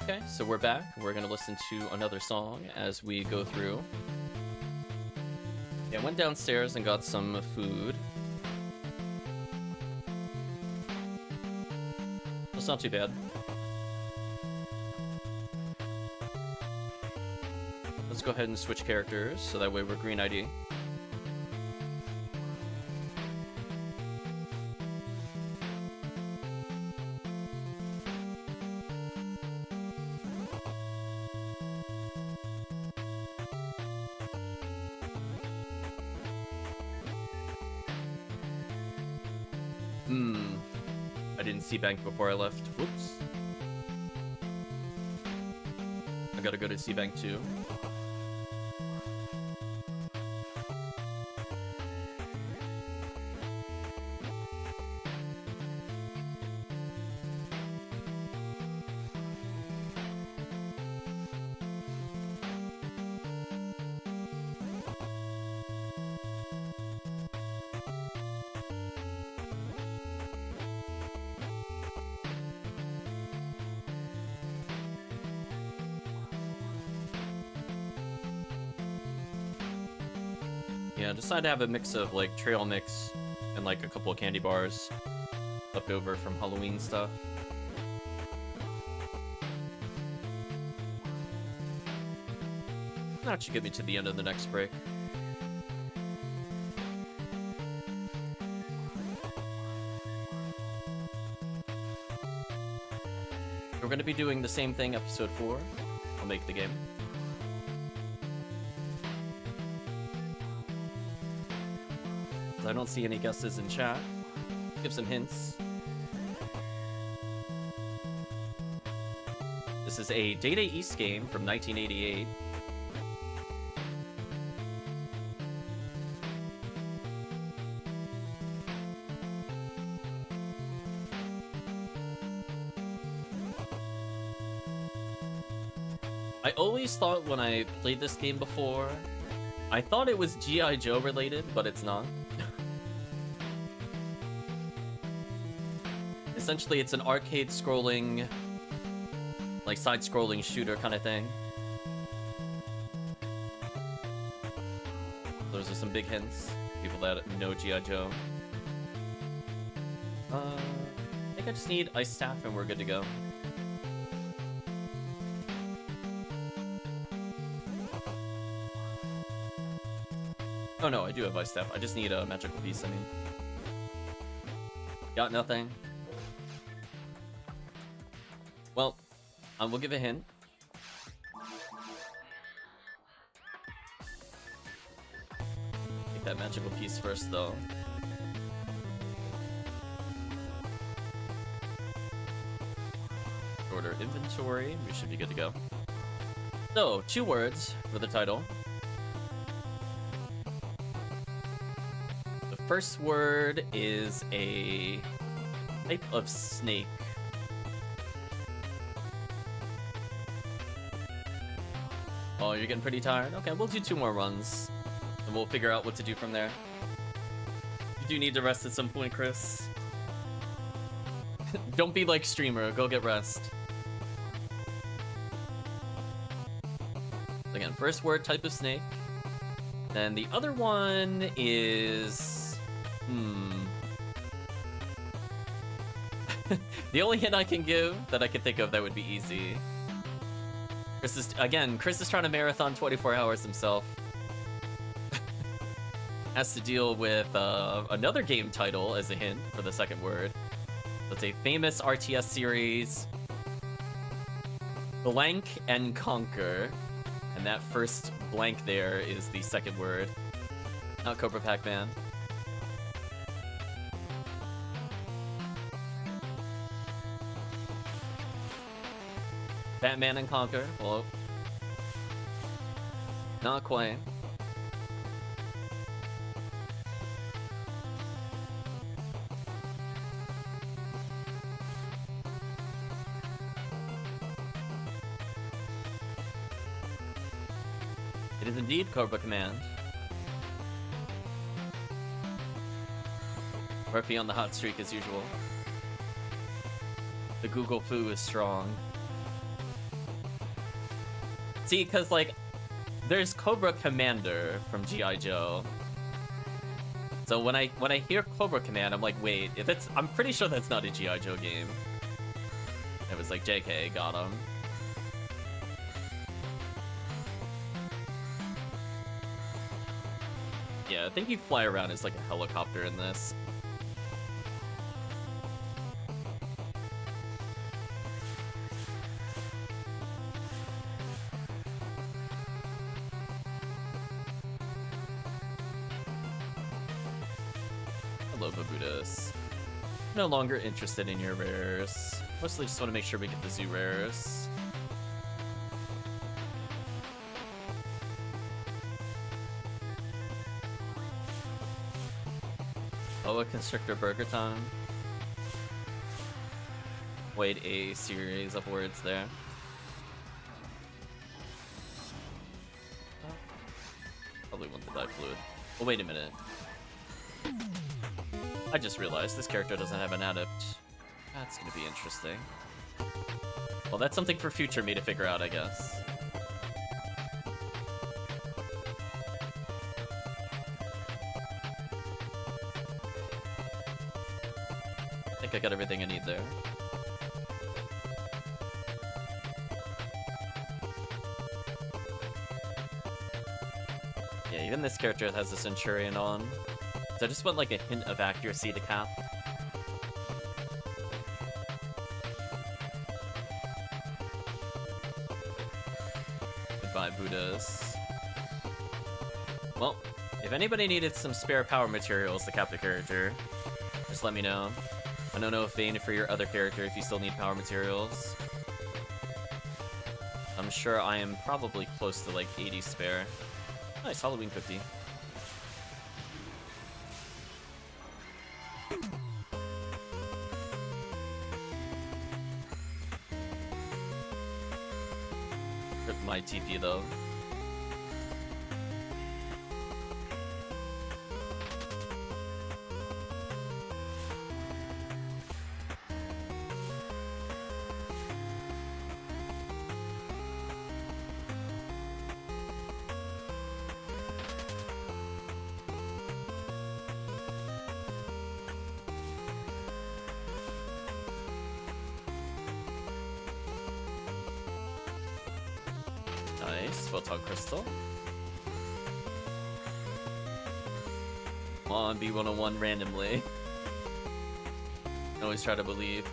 Okay, so we're back. We're gonna listen to another song as we go through. Yeah, I went downstairs and got some food. That's not too bad. Let's go ahead and switch characters, so that way we're green ID. I didn't see Bank before I left. Whoops. I gotta go to C-Bank too. Yeah, decided to have a mix of like trail mix and like a couple of candy bars left over from Halloween stuff. That should get me to the end of the next break. We're going to be doing the same thing, episode 4. I'll make the game. I don't see any guesses in chat. Give some hints. This is a Data East game from 1988. I always thought when I played this game before, I thought it was G.I. Joe related, but it's not. Essentially, it's an arcade scrolling, like side-scrolling shooter kind of thing. Those are some big hints. People that know G.I. Joe. I think I just need Ice Staff and we're good to go. Oh no, I do have Ice Staff. I just need a magical piece, I mean. Got nothing. Well, we'll give a hint. Take that magical piece first, though. Order inventory. We should be good to go. So, 2 words for the title. The first word is a type of snake. Oh, you're getting pretty tired? Okay, we'll do 2 more runs, and we'll figure out what to do from there. You do need to rest at some point, Chris. Don't be like streamer, go get rest. Again, first word, type of snake. Then the other one is... The only hint I can give that I can think of that would be easy. Chris is trying to marathon 24 hours himself. Has to deal with another game title as a hint for the second word. It's a famous RTS series, Blank and Conquer. And that first blank there is the second word. Not Cobra Pac-Man. Batman and Conquer. Well, not quite. It is indeed Cobra Command. Murphy on the hot streak as usual. The Google flu is strong. See, because, like, there's Cobra Commander from G.I. Joe. So when I hear Cobra Command, I'm like, wait, if it's, I'm pretty sure that's not a G.I. Joe game. It was like, JK, got him. Yeah, I think you fly around as like a helicopter in this. Hello, Babudas. No longer interested in your rares. Mostly just want to make sure we get the zoo rares. Oh, a Constrictor Burger Time. Wait, a series of words there. Probably want the dye fluid. Oh, wait a minute. I just realized this character doesn't have an adept. That's gonna be interesting. Well, that's something for future me to figure out, I guess. I think I got everything I need there. Yeah, even this character has a Centurion on. So I just want like a hint of accuracy to cap. Goodbye, Buddhas. Well, if anybody needed some spare power materials to cap the character, just let me know. I don't know if Vayne for your other character if you still need power materials. I'm sure I am probably close to like 80 spare. Nice, Halloween cookie. Rip my TP though. Nice, Photon Crystal. Come on, B101 randomly. Always try to believe.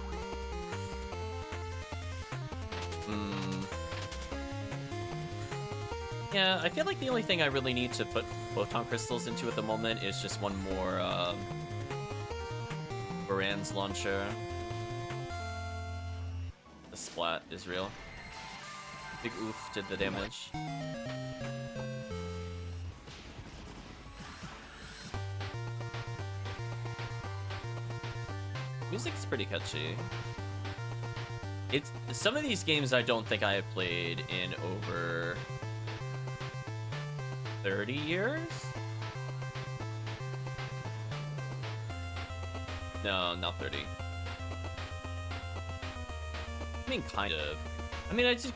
Yeah, I feel like the only thing I really need to put Photon Crystals into at the moment is just one more, Baran's launcher. The splat is real. Big oof did the damage. Music's pretty catchy. It's some of these games I don't think I have played in over 30 years? No, not 30. I mean, kind of. I mean, I just...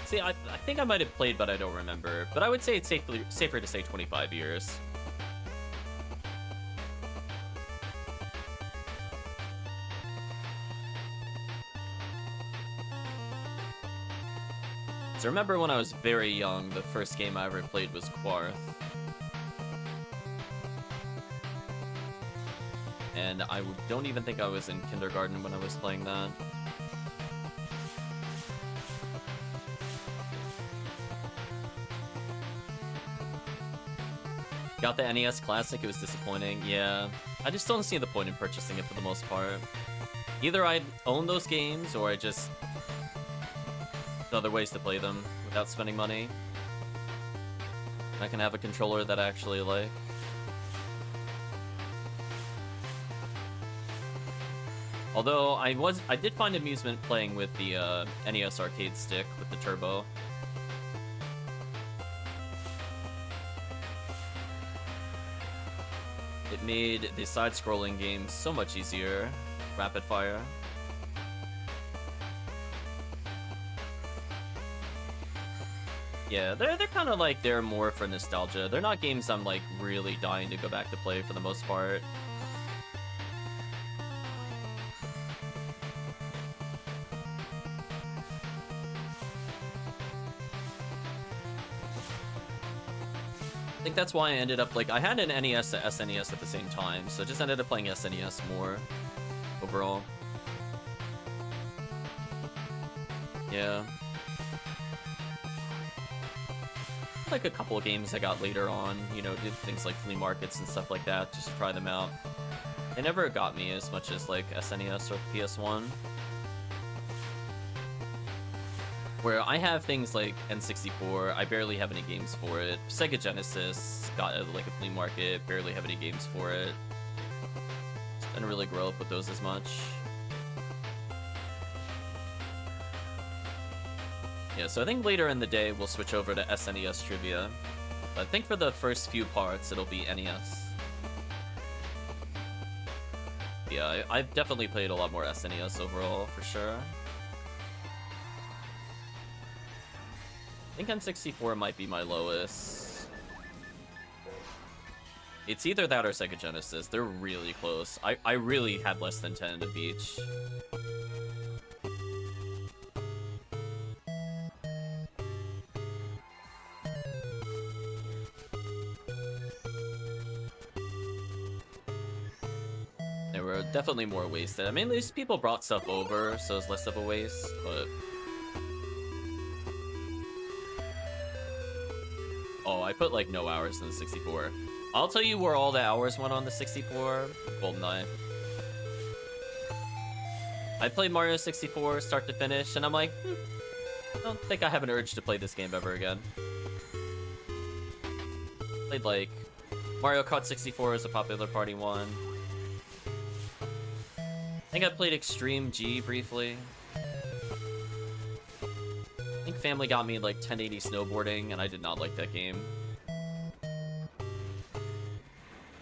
See, I think I might have played, but I don't remember. But I would say it's safer to say 25 years. So remember when I was very young, the first game I ever played was Quarth. And I don't even think I was in kindergarten when I was playing that. Got the NES Classic, it was disappointing. Yeah, I just don't see the point in purchasing it for the most part. Either I own those games, or I just... other ways to play them without spending money. I can have a controller that I actually like. Although I did find amusement playing with the NES arcade stick with the turbo. It made the side-scrolling game so much easier. Rapid fire. Yeah, they're kind of like they're more for nostalgia. They're not games I'm like really dying to go back to play for the most part. I think that's why I ended up like I had an NES to SNES at the same time, so I just ended up playing SNES more overall. Yeah. Like a couple of games I got later on, you know, did things like flea markets and stuff like that just to try them out. They never got me as much as like SNES or PS1. Where I have things like N64, I barely have any games for it. Sega Genesis got like a flea market, barely have any games for it. Didn't really grow up with those as much. Yeah, so I think later in the day we'll switch over to SNES trivia. But I think for the first few parts it'll be NES. Yeah, I've definitely played a lot more SNES overall, for sure. I think N64 might be my lowest. It's either that or Sega Genesis. They're really close. I really had less than 10 of each. They were definitely more wasted. I mean, these people brought stuff over, so it's less of a waste, but... Oh, I put like no hours in the 64. I'll tell you where all the hours went on the 64. GoldenEye. I played Mario 64 start to finish, and I'm like, I don't think I have an urge to play this game ever again. Played like Mario Kart 64 is a popular party one. I think I played Extreme G briefly. I think family got me like 1080 snowboarding, and I did not like that game.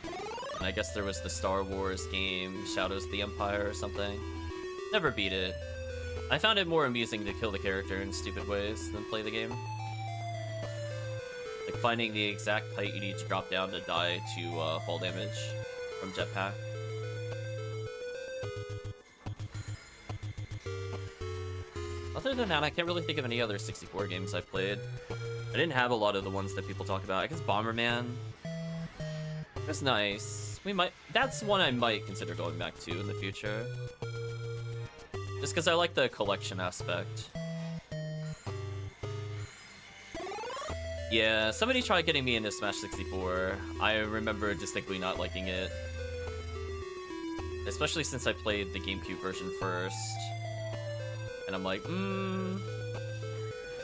And I guess there was the Star Wars game, Shadows of the Empire or something. Never beat it. I found it more amusing to kill the character in stupid ways than play the game. Like finding the exact height you need to drop down to die to fall damage from jetpack. Other than that, I can't really think of any other 64 games I played. I didn't have a lot of the ones that people talk about. I guess Bomberman. That's nice. That's one I might consider going back to in the future. Just because I like the collection aspect. Yeah, somebody tried getting me into Smash 64. I remember distinctly not liking it. Especially since I played the GameCube version first. And I'm like, I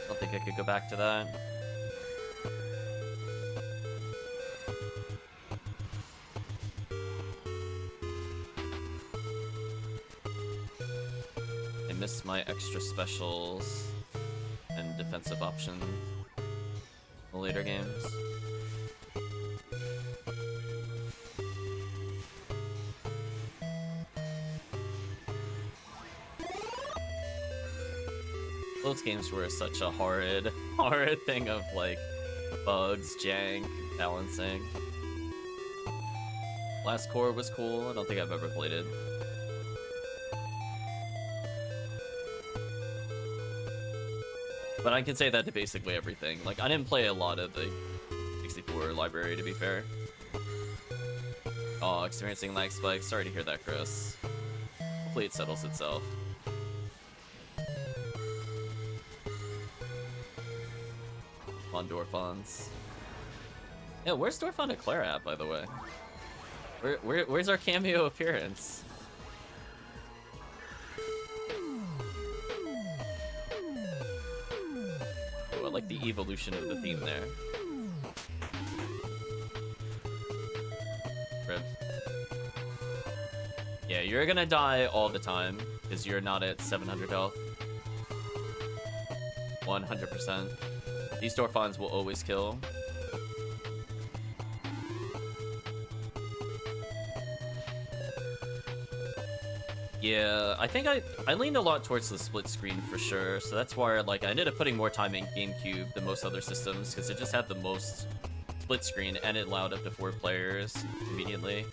don't think I could go back to that. I missed my extra specials and defensive options in the later games. Those games were such a horrid thing of like bugs, jank, balancing. Last Core was cool. I don't think I've ever played it. But I can say that to basically everything. Like, I didn't play a lot of the 64 library, to be fair. Oh, experiencing lag spikes. Sorry to hear that, Chris. Hopefully it settles itself. On Dorphons. Yeah, where's Dorphon and Claire at, by the way? Where's our cameo appearance? Oh, I like the evolution of the theme there. Rip. Yeah, you're gonna die all the time, because you're not at 700 health. 100%. These Dorphons will always kill. Yeah, I think I leaned a lot towards the split screen for sure, so that's why like I ended up putting more time in GameCube than most other systems, because it just had the most split screen and it allowed up to 4 players conveniently.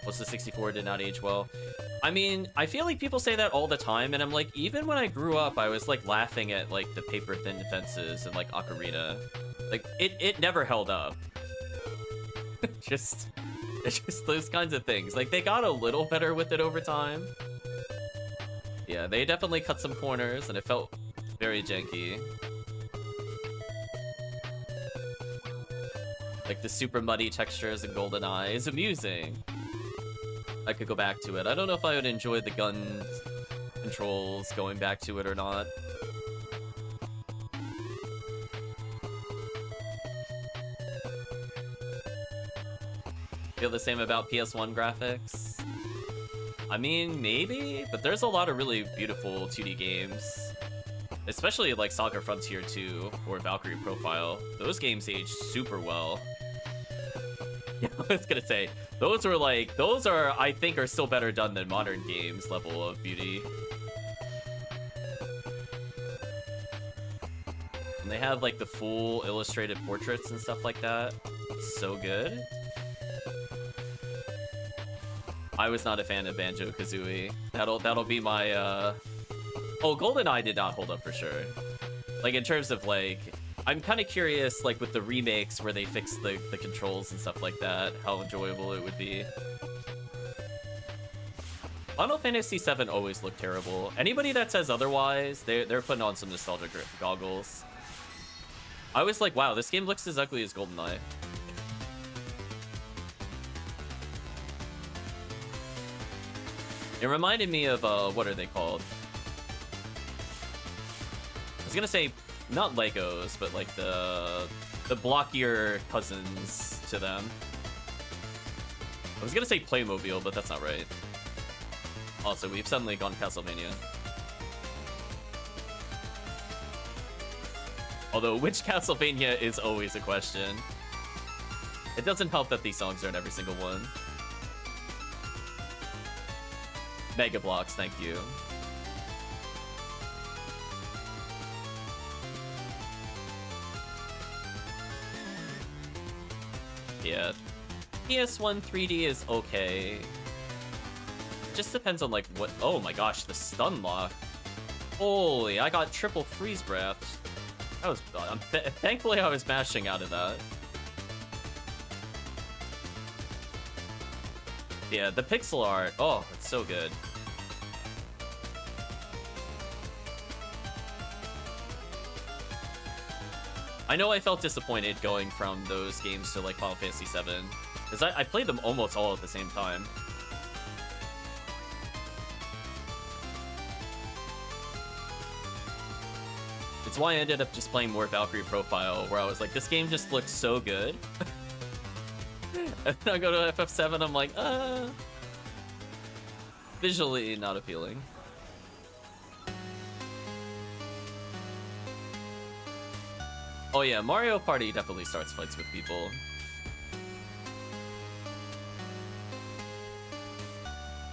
Plus the 64 did not age well. I mean, I feel like people say that all the time, and I'm like, even when I grew up, I was like laughing at like the paper thin fences and like Ocarina. Like it never held up. It's just those kinds of things. Like, they got a little better with it over time. Yeah, they definitely cut some corners, and it felt very janky. Like, the super muddy textures in GoldenEye is amusing. I could go back to it. I don't know if I would enjoy the gun controls going back to it or not. Feel the same about PS1 graphics? I mean, maybe, but there's a lot of really beautiful 2D games. Especially like Saga Frontier 2 or Valkyrie Profile. Those games age super well. Yeah, I was gonna say, those are, I think, are still better done than modern games level of beauty. And they have like the full illustrated portraits and stuff like that. So good. I was not a fan of Banjo-Kazooie. That'll be my, Oh, GoldenEye did not hold up for sure. Like, in terms of, like... I'm kind of curious, like, with the remakes where they fix the controls and stuff like that, how enjoyable it would be. Final Fantasy VII always looked terrible. Anybody that says otherwise, they're putting on some nostalgia goggles. I was like, wow, this game looks as ugly as GoldenEye. It reminded me of, what are they called? I was gonna say, not Legos, but like the blockier cousins to them. I was gonna say Playmobil, but that's not right. Also, we've suddenly gone Castlevania. Although, which Castlevania is always a question. It doesn't help that these songs are in every single one. Mega Bloks, thank you. Yeah. PS1 3D is okay. It just depends on like what... Oh my gosh, the stun lock. Holy, I got triple freeze breath. That was... thankfully I was mashing out of that. Yeah, the pixel art. Oh, it's so good. I know I felt disappointed going from those games to like Final Fantasy VII, because I played them almost all at the same time. It's why I ended up just playing more Valkyrie Profile, where I was like, this game just looks so good. And then I go to FF7, I'm like, visually not appealing. Oh yeah, Mario Party definitely starts fights with people.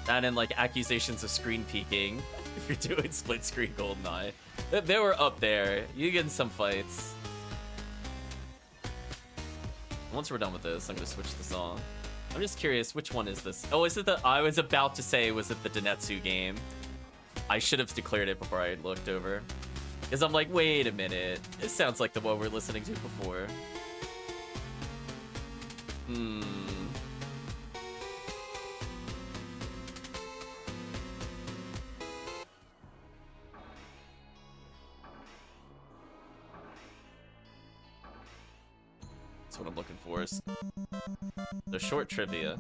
That and like accusations of screen peeking if you're doing split screen GoldenEye. They were up there. You get in some fights. Once we're done with this, I'm gonna switch the song. I'm just curious, which one is this? Oh, is it the... I was about to say, was it the Denetsu game? I should have declared it before I looked over. Because I'm like, wait a minute. This sounds like the one we're listening to before. That's what I'm looking for. Is the short trivia.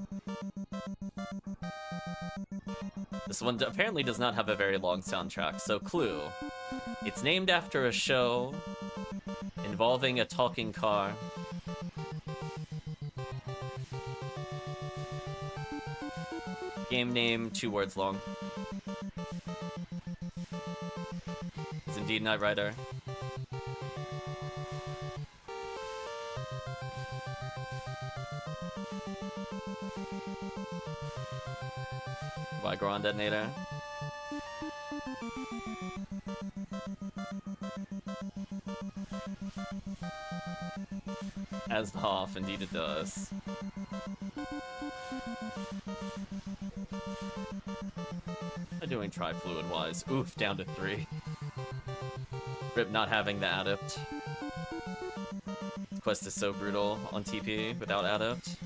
This one apparently does not have a very long soundtrack, so clue. It's named after a show involving a talking car. Game name, 2 words long. It's indeed Knight Rider. Vigron detonator. As the Hoff, indeed it does. How doing tri-fluid wise? Oof, down to 3. Rip not having the adept. This quest is so brutal on TP without adept.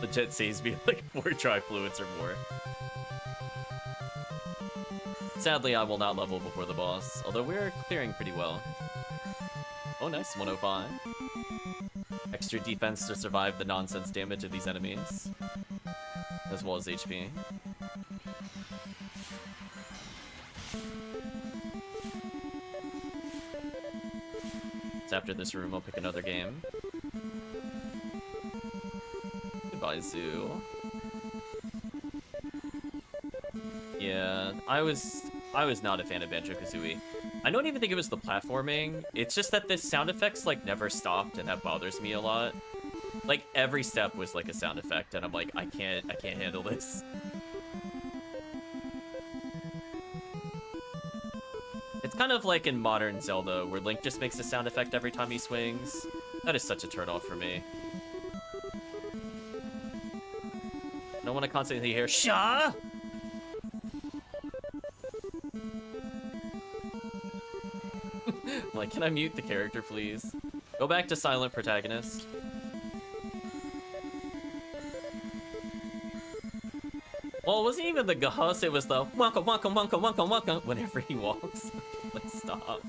Legit saves me like 4 tri-fluids or more. Sadly, I will not level before the boss, although we're clearing pretty well. Oh, nice, 105. Extra defense to survive the nonsense damage of these enemies, as well as HP. So after this room, I'll pick another game. Goodbye, Zoo. Yeah, I was not a fan of Banjo-Kazooie. I don't even think it was the platforming. It's just that the sound effects like never stopped, and that bothers me a lot. Like every step was like a sound effect, and I'm like, I can't handle this. It's kind of like in modern Zelda, where Link just makes a sound effect every time he swings. That is such a turnoff for me. I don't want to constantly hear "Sha!" Like, can I mute the character, please? Go back to silent protagonist. Well, it wasn't even the Gahus, it was the wonka wonka wonka wonka wonka whenever he walks. Like, stop.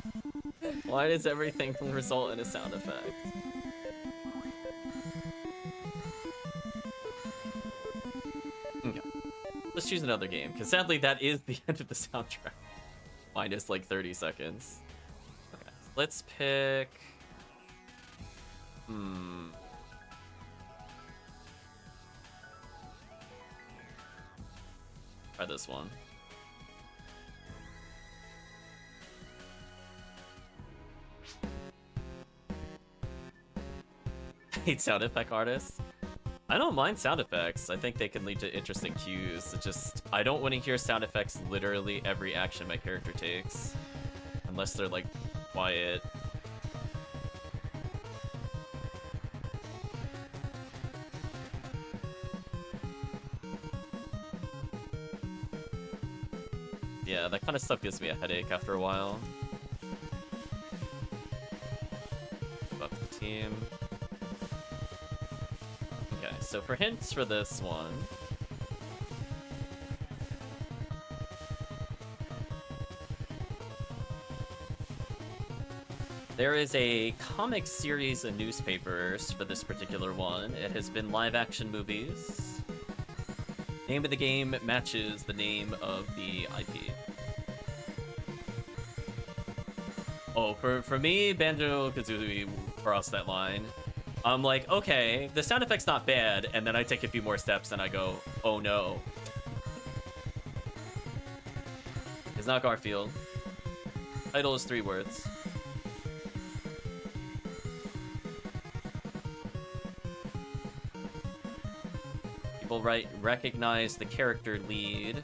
Why does everything result in a sound effect? Okay. Let's choose another game, because sadly that is the end of the soundtrack. Minus like 30 seconds. Okay, let's pick... Try this one. I hate sound effect artists. I don't mind sound effects. I think they can lead to interesting cues. It just, I don't want to hear sound effects literally every action my character takes. Unless they're like quiet. Yeah, that kind of stuff gives me a headache after a while. Buff the team. Okay, so for hints for this one... There is a comic series of newspapers for this particular one. It has been live-action movies. Name of the game matches the name of the IP. Oh, for me, Banjo-Kazooie crossed that line. I'm like, okay, the sound effect's not bad, and then I take a few more steps and I go, oh no. It's not Garfield. Title is 3 words. People recognize the character lead.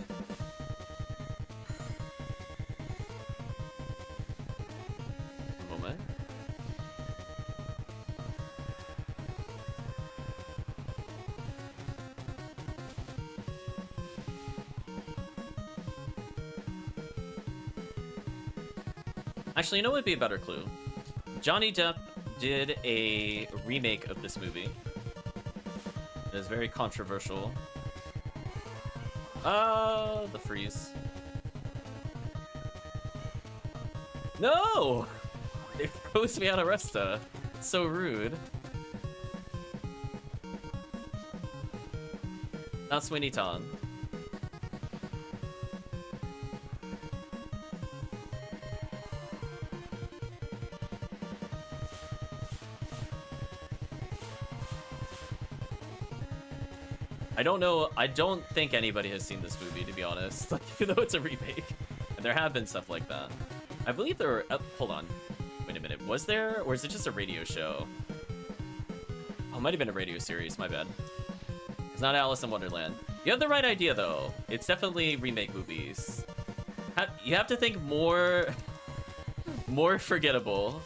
Actually, you know what would be a better clue? Johnny Depp did a remake of this movie. It is very controversial. The freeze. No! It froze me out of Resta. It's so rude. Not Sweeney Todd. I don't know, I don't think anybody has seen this movie, to be honest. Like, even though it's a remake. And there have been stuff like that. I believe there were, hold on. Wait a minute, was there? Or is it just a radio show? Oh, it might have been a radio series, my bad. It's not Alice in Wonderland. You have the right idea, though. It's definitely remake movies. You have to think more forgettable.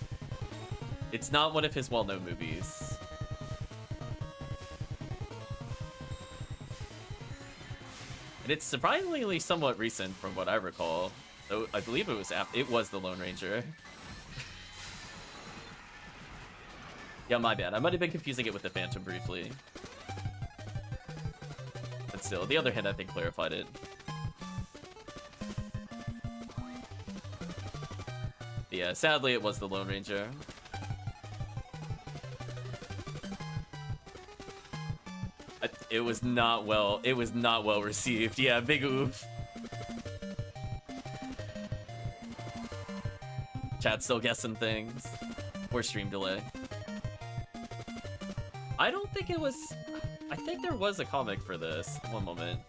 It's not one of his well-known movies. And it's surprisingly somewhat recent from what I recall. So I believe it was The Lone Ranger. Yeah, my bad. I might have been confusing it with The Phantom briefly. But still, the other hint I think clarified it. But yeah, sadly it was The Lone Ranger. It was not well received. Yeah, big oof. Chat's still guessing things. Or stream delay. I don't think it was... I think there was a comic for this. One moment.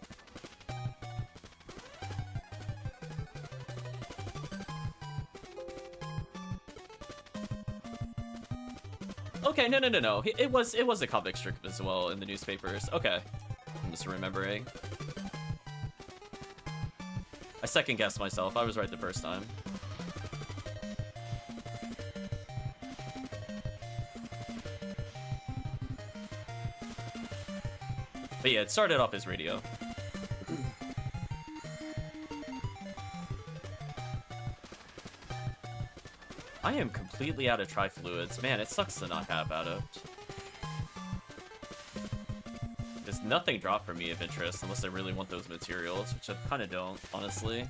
Okay, no. It was a comic strip as well in the newspapers. Okay. I'm just remembering. I second guessed myself. I was right the first time. But yeah, it started off as radio. I am completely out of tri-fluids. Man, it sucks to not have Adept. There's nothing dropped for me of interest unless I really want those materials, which I kind of don't, honestly.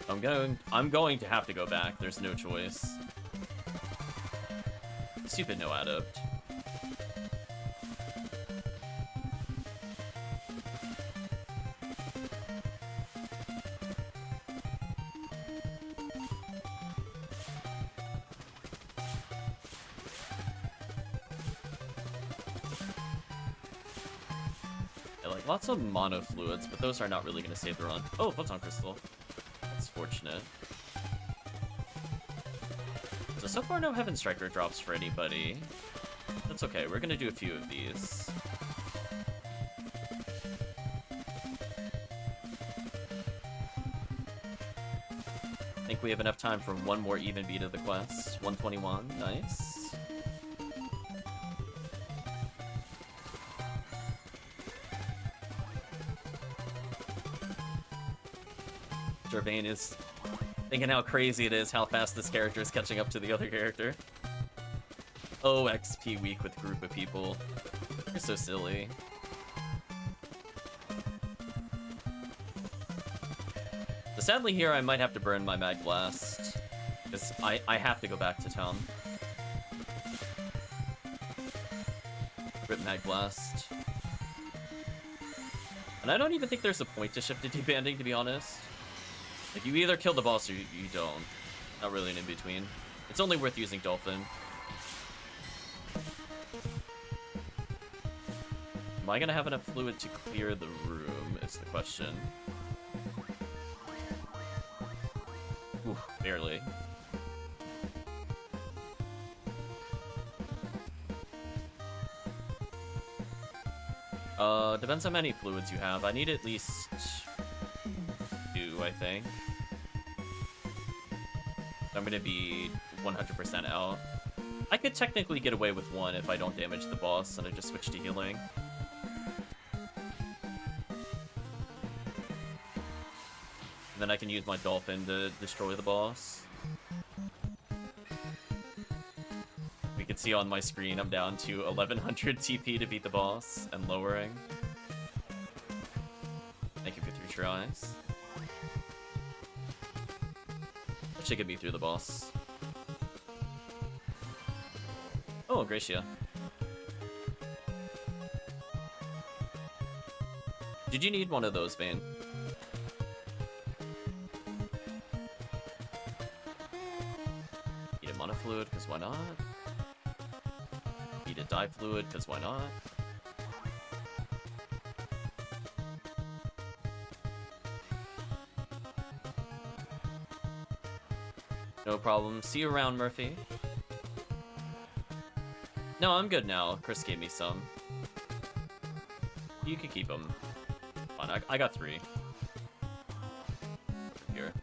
I'm going to have to go back. There's no choice. Stupid no Adept. Lots of mono fluids, but those are not really going to save the run. Oh, Photon Crystal. That's fortunate. So far no Heaven Striker drops for anybody. That's okay, we're going to do a few of these. I think we have enough time for one more even beat of the quest. 121, nice. Gervain is thinking how crazy it is how fast this character is catching up to the other character. Oh, XP week with a group of people. You're so silly. So sadly here I might have to burn my Mag Blast, because I have to go back to town. Rip Mag Blast. And I don't even think there's a point to shift to debanding, to be honest. Like, you either kill the boss or you don't. Not really an in-between. It's only worth using Dolphin. Am I gonna have enough fluid to clear the room, is the question. Ooh, barely. Depends how many fluids you have. I need at least 2, I think. I'm gonna be 100% out. I could technically get away with 1 if I don't damage the boss and I just switch to healing. And then I can use my Dolphin to destroy the boss. We can see on my screen I'm down to 1100 TP to beat the boss and lowering. Thank you for 3 tries. That should get me through the boss. Oh, Gracia. Did you need one of those, Vayne? Need a Mana Fluid, because why not? Need a Die Fluid, because why not? No problem. See you around, Murphy. No, I'm good now. Chris gave me some. You could keep them. Fine, I got 3. Here.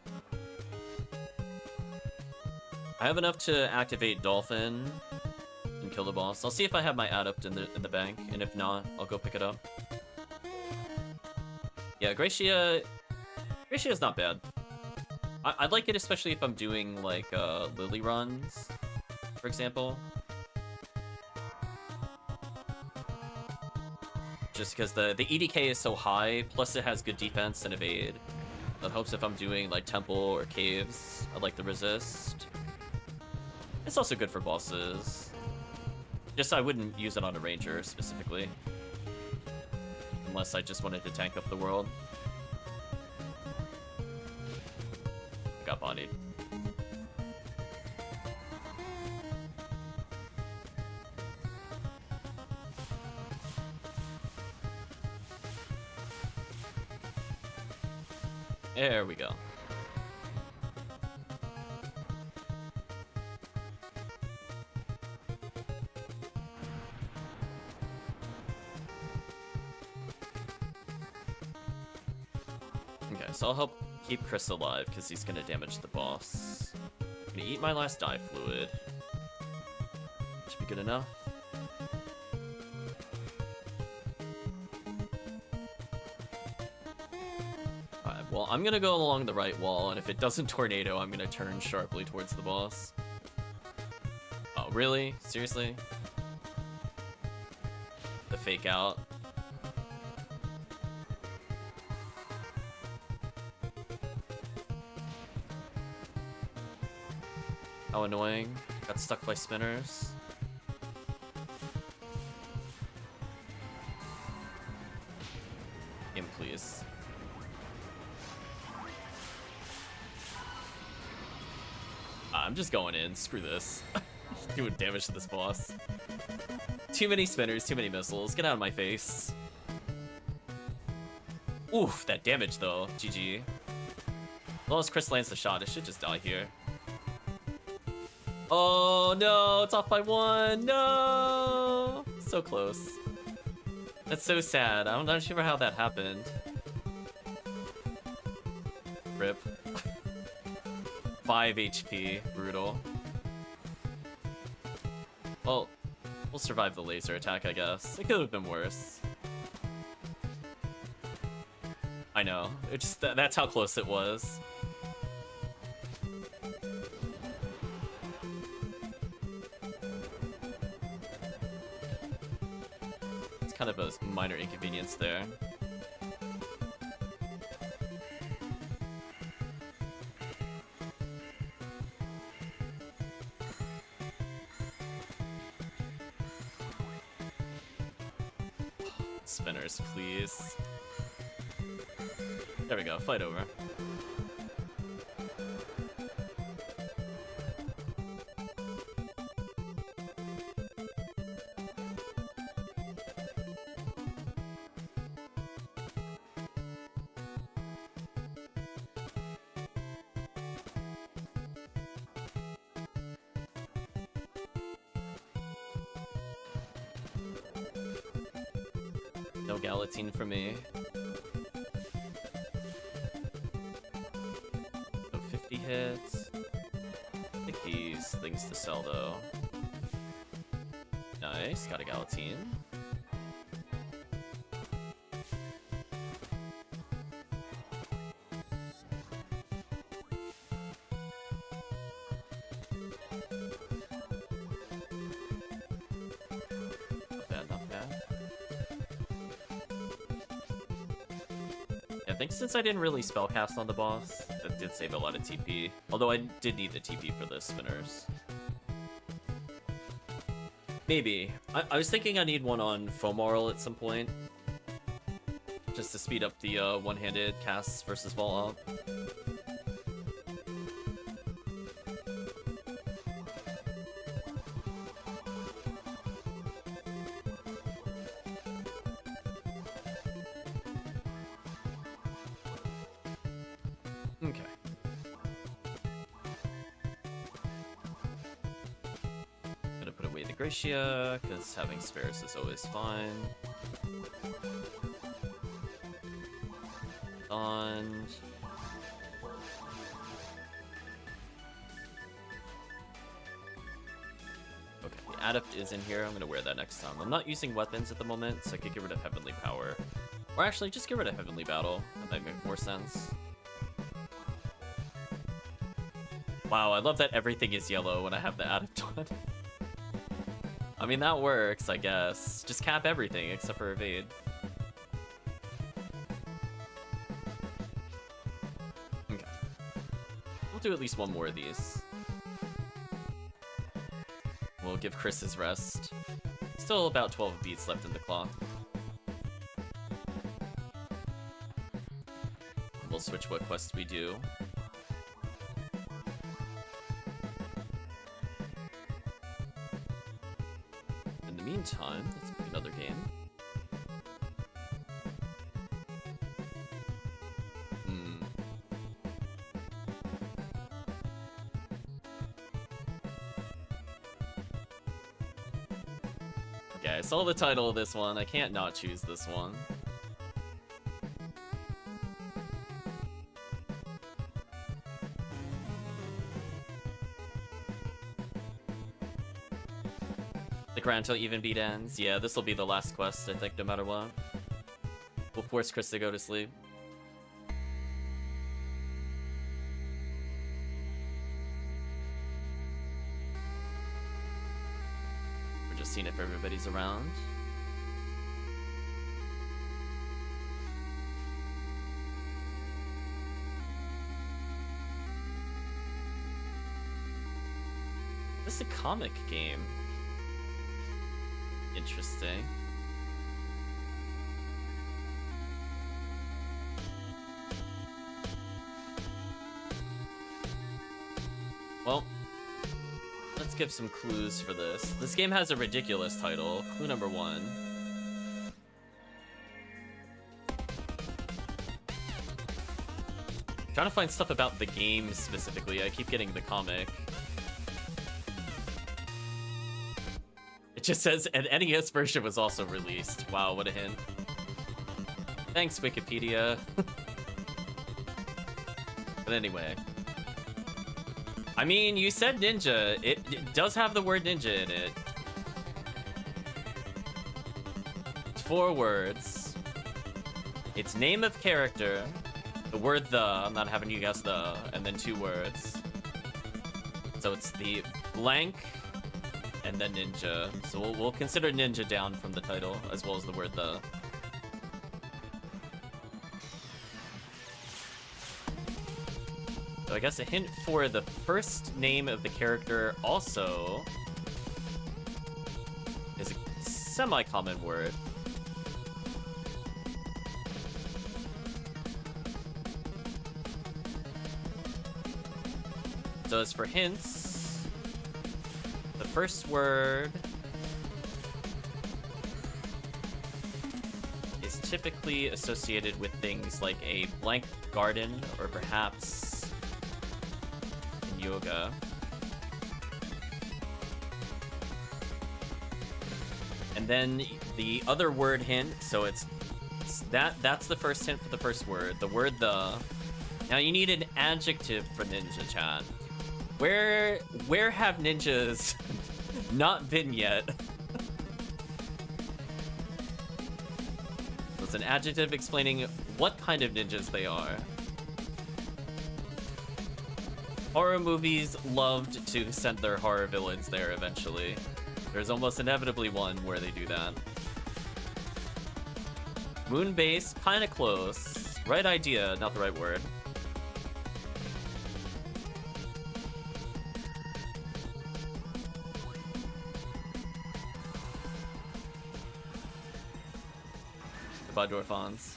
I have enough to activate Dolphin and kill the boss. I'll see if I have my adept in the bank, and if not, I'll go pick it up. Yeah, Gratia's not bad. I'd like it especially if I'm doing, like, Lily runs, for example. Just because the EDK is so high, plus it has good defense and evade. That helps if I'm doing, like, temple or caves. I like the resist. It's also good for bosses. Just I wouldn't use it on a ranger, specifically. Unless I just wanted to tank up the world. Got bodied. There we go. Okay, so I'll help keep Chris alive because he's gonna damage the boss. I'm gonna eat my last die fluid. Should be good enough. Alright, well, I'm gonna go along the right wall, and if it doesn't tornado, I'm gonna turn sharply towards the boss. Oh, really? Seriously? The fake out. How annoying. Got stuck by spinners. Game, please. I'm just going in. Screw this. Doing damage to this boss. Too many spinners, too many missiles. Get out of my face. Oof, that damage though. GG. As long as Chris lands the shot, it should just die here. Oh no, it's off by 1. No, so close. That's so sad. I'm not sure how that happened. Rip. 5 HP, brutal. Well, we'll survive the laser attack, I guess. It could have been worse. I know. It just that's how close it was. Kind of a minor inconvenience there. Spinners, please. There we go, fight over. No Galatine for me. So 50 hits. Pick these things to sell though. Nice, got a Galatine. I think since I didn't really spellcast on the boss, that did save a lot of TP. Although I did need the TP for the spinners. Maybe. I was thinking I need one on Fomoral at some point. Just to speed up the one-handed casts versus Vault Up. Gracia, because having spares is always fine. And okay, the Adept is in here. I'm gonna wear that next time. I'm not using weapons at the moment, so I could get rid of Heavenly Power. Or actually, just get rid of Heavenly Battle. That might make more sense. Wow, I love that everything is yellow when I have the Adept on. I mean, that works, I guess. Just cap everything except for evade. Okay. We'll do at least one more of these. We'll give Chris his rest. Still about 12 beats left in the clock. We'll switch what quests we do. In the meantime, let's pick another game. Okay, I saw the title of this one. I can't not choose this one. The grind till even beat ends. Yeah, this will be the last quest, I think, no matter what. We'll force Chris to go to sleep. We're just seeing if everybody's around. This is a comic game. Interesting. Well, let's give some clues for this. This game has a ridiculous title. Clue number 1. Trying to find stuff about the game specifically. I keep getting the comic. It just says an NES version was also released. Wow, what a hint. Thanks, Wikipedia. But anyway. I mean, you said ninja. It does have the word ninja in it. It's 4 words. It's name of character. The word the. I'm not having you guess the. And then 2 words. So it's the blank and then ninja. So we'll consider ninja down from the title, as well as the word the. So I guess a hint for the first name of the character also is a semi-common word. So as for hints, the first word is typically associated with things like a blank garden or perhaps in yoga. And then the other word hint, so that's the first hint for the first word, the word the. Now you need an adjective for ninja, chat. Where have ninjas not been yet? It's an adjective explaining what kind of ninjas they are. Horror movies loved to send their horror villains there eventually. There's almost inevitably one where they do that. Moonbase, kinda close. Right idea, not the right word. Dwarfons.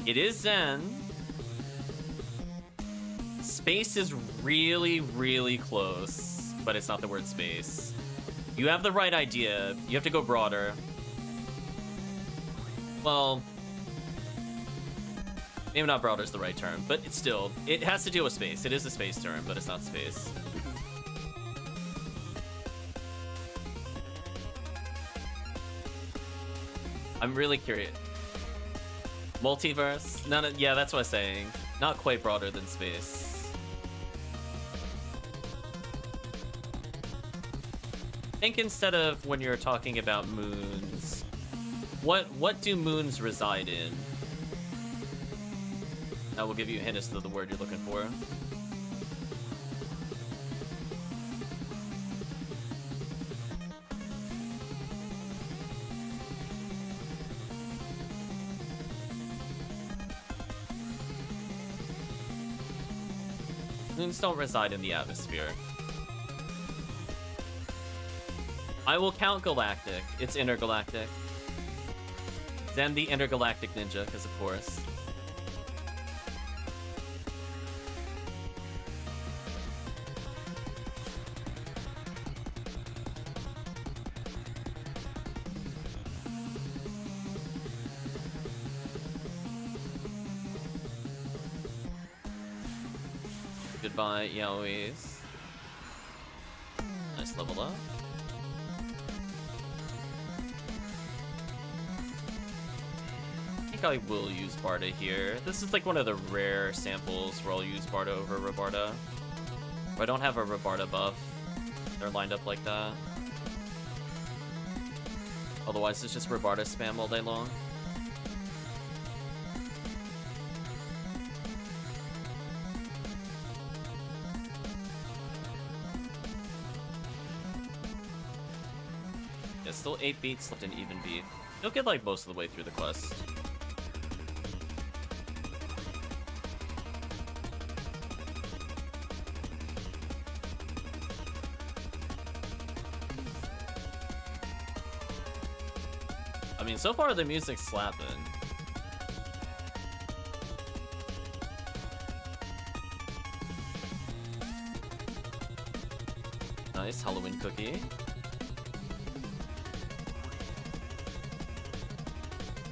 It is Zen. Space is really, really close, but it's not the word space. You have the right idea. You have to go broader. Well, maybe not broader is the right term, but it's still, it has to deal with space. It is a space term, but it's not space. I'm really curious. Multiverse? No, yeah, that's what I'm saying. Not quite broader than space. I think instead of when you're talking about moons, what do moons reside in? I will give you a hint as to the word you're looking for. Moons don't reside in the atmosphere. I will count galactic. It's intergalactic. Then the intergalactic ninja, because of course. Goodbye, Yaois. Nice level up. I think I will use Barda here. This is like one of the rare samples where I'll use Barda over Rabarda. I don't have a Rabarda buff. They're lined up like that. Otherwise, it's just Rabarda spam all day long. Yeah, still 8 beats left in even beat. You'll get like most of the way through the quest. I mean, so far the music's slapping. Nice Halloween cookie.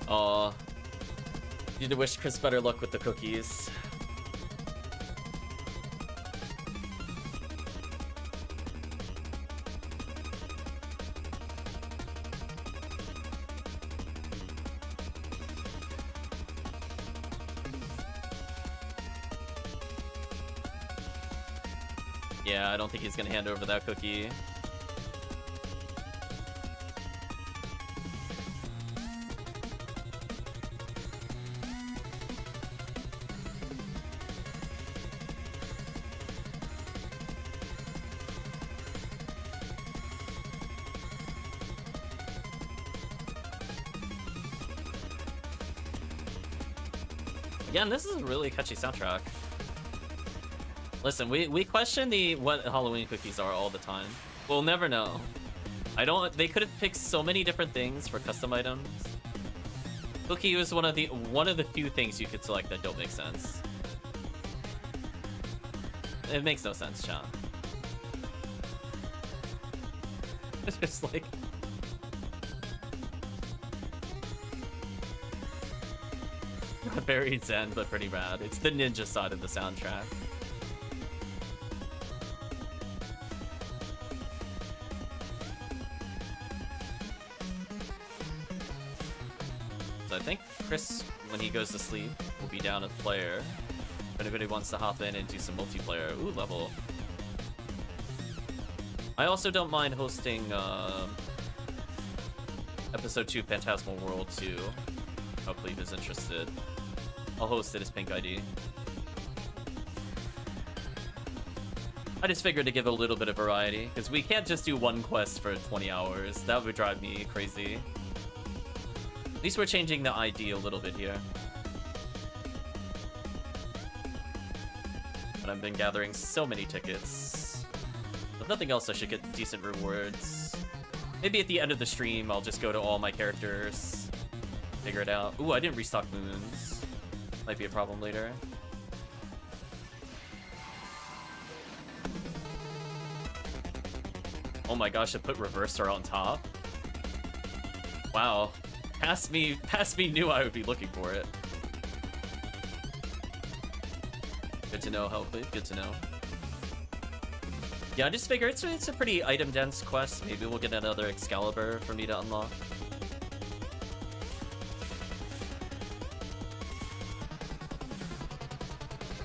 Aw. Need to wish Chris better luck with the cookies. Yeah, I don't think he's gonna hand over that cookie. Again, this is a really catchy soundtrack. Listen, we question what Halloween cookies are all the time. We'll never know. They could have picked so many different things for custom items. Cookie was one of the few things you could select that don't make sense. It makes no sense, Sean. It's just like very zen, but pretty rad. It's the ninja side of the soundtrack. So I think Chris, when he goes to sleep, will be down a player. If anybody wants to hop in and do some multiplayer, ooh, level. I also don't mind hosting episode 2 Phantasmal World 2. I'll Cleve is interested. I'll host it as Pink ID. I just figured to give a little bit of variety, because we can't just do one quest for 20 hours. That would drive me crazy. At least we're changing the ID a little bit here. But I've been gathering so many tickets. If nothing else, I should get decent rewards. Maybe at the end of the stream, I'll just go to all my characters. Figure it out. Ooh, I didn't restock moons. Might be a problem later. Oh my gosh, I put Reverser on top. Wow. Past me knew I would be looking for it. Good to know, hopefully. Good to know. Yeah, I just figure it's a pretty item-dense quest. Maybe we'll get another Excalibur for me to unlock.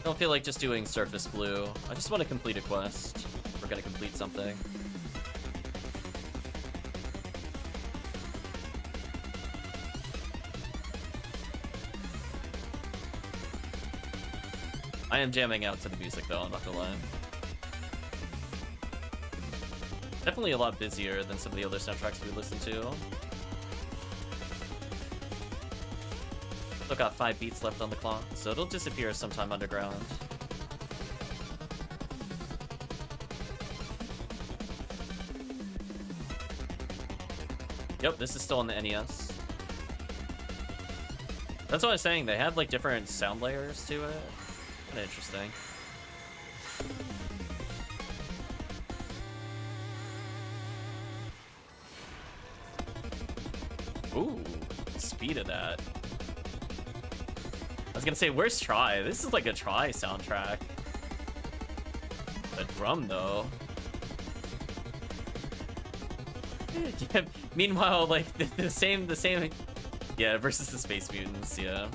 Don't feel like just doing Surface Blue. I just want to complete a quest. We're gonna complete something. I am jamming out to the music though, I'm not gonna lie. Definitely a lot busier than some of the other soundtracks we listen to. Still got 5 beats left on the clock, so it'll disappear sometime underground. Yep, this is still on the NES. That's what I was saying, they had like different sound layers to it. Kinda interesting. Ooh, speed of that. I was gonna say, where's Try? This is like a Try soundtrack. The drum though. Yeah, meanwhile, like the same. Yeah, versus the Space Mutants. Yeah.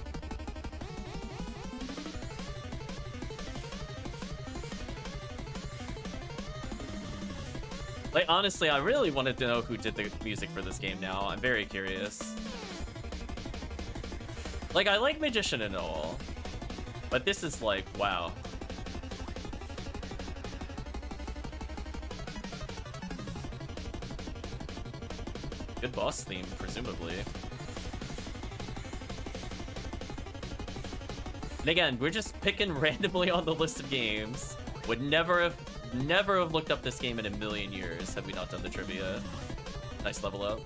Like, honestly, I really wanted to know who did the music for this game now. I'm very curious. Like, I like Magician and all, but this is like, wow. Good boss theme, presumably. And again, we're just picking randomly on the list of games. Would never have looked up this game in a million years had we not done the trivia. Nice level up.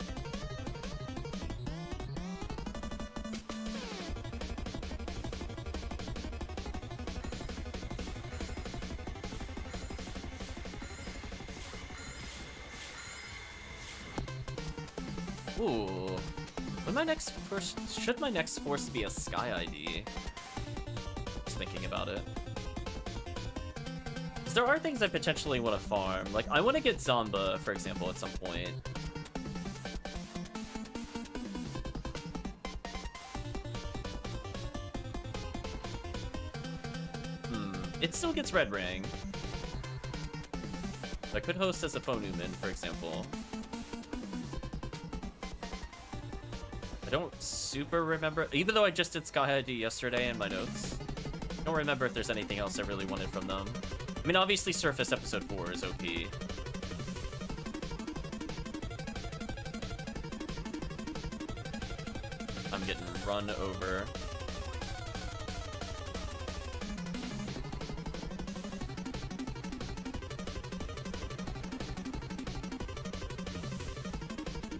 Ooh. Should my next force be a Sky ID? Just thinking about it. There are things I potentially want to farm. Like, I want to get Zamba, for example, at some point. It still gets Red Ring. I could host as a Phonuman, for example. I don't super remember, even though I just did Sky ID yesterday in my notes. I don't remember if there's anything else I really wanted from them. I mean, obviously, Surface Episode 4 is OP. I'm getting run over.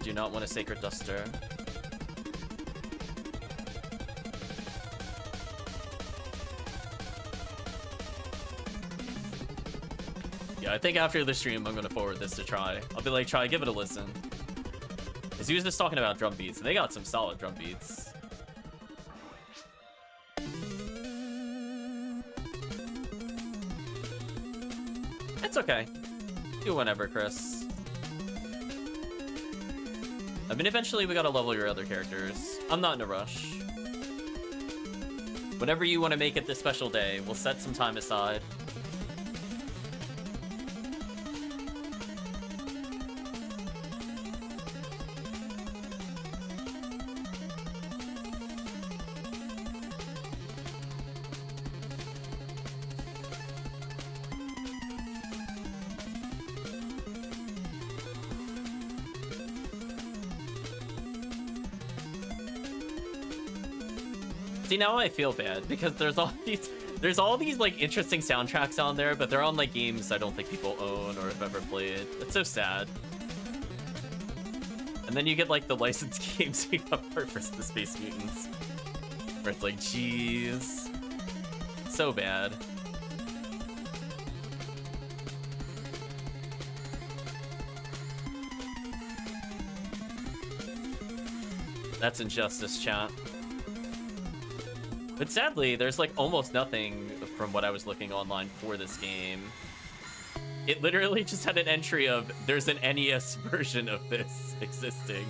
Do not want a Sacred Duster. Yeah, I think after the stream, I'm gonna forward this to Try. I'll be like, Try, give it a listen. Because he was just talking about drum beats, and they got some solid drum beats. It's okay. Do whenever, Chris. I mean, eventually we gotta level your other characters. I'm not in a rush. Whenever you want to make it this special day, we'll set some time aside. See, now I feel bad because there's all these like interesting soundtracks on there, but they're on like games I don't think people own or have ever played. It's so sad. And then you get like the licensed games you got for the Space Mutants, where it's like, jeez, so bad. That's injustice, chat. But sadly, there's like almost nothing from what I was looking online for this game. It literally just had an entry of, there's an NES version of this existing.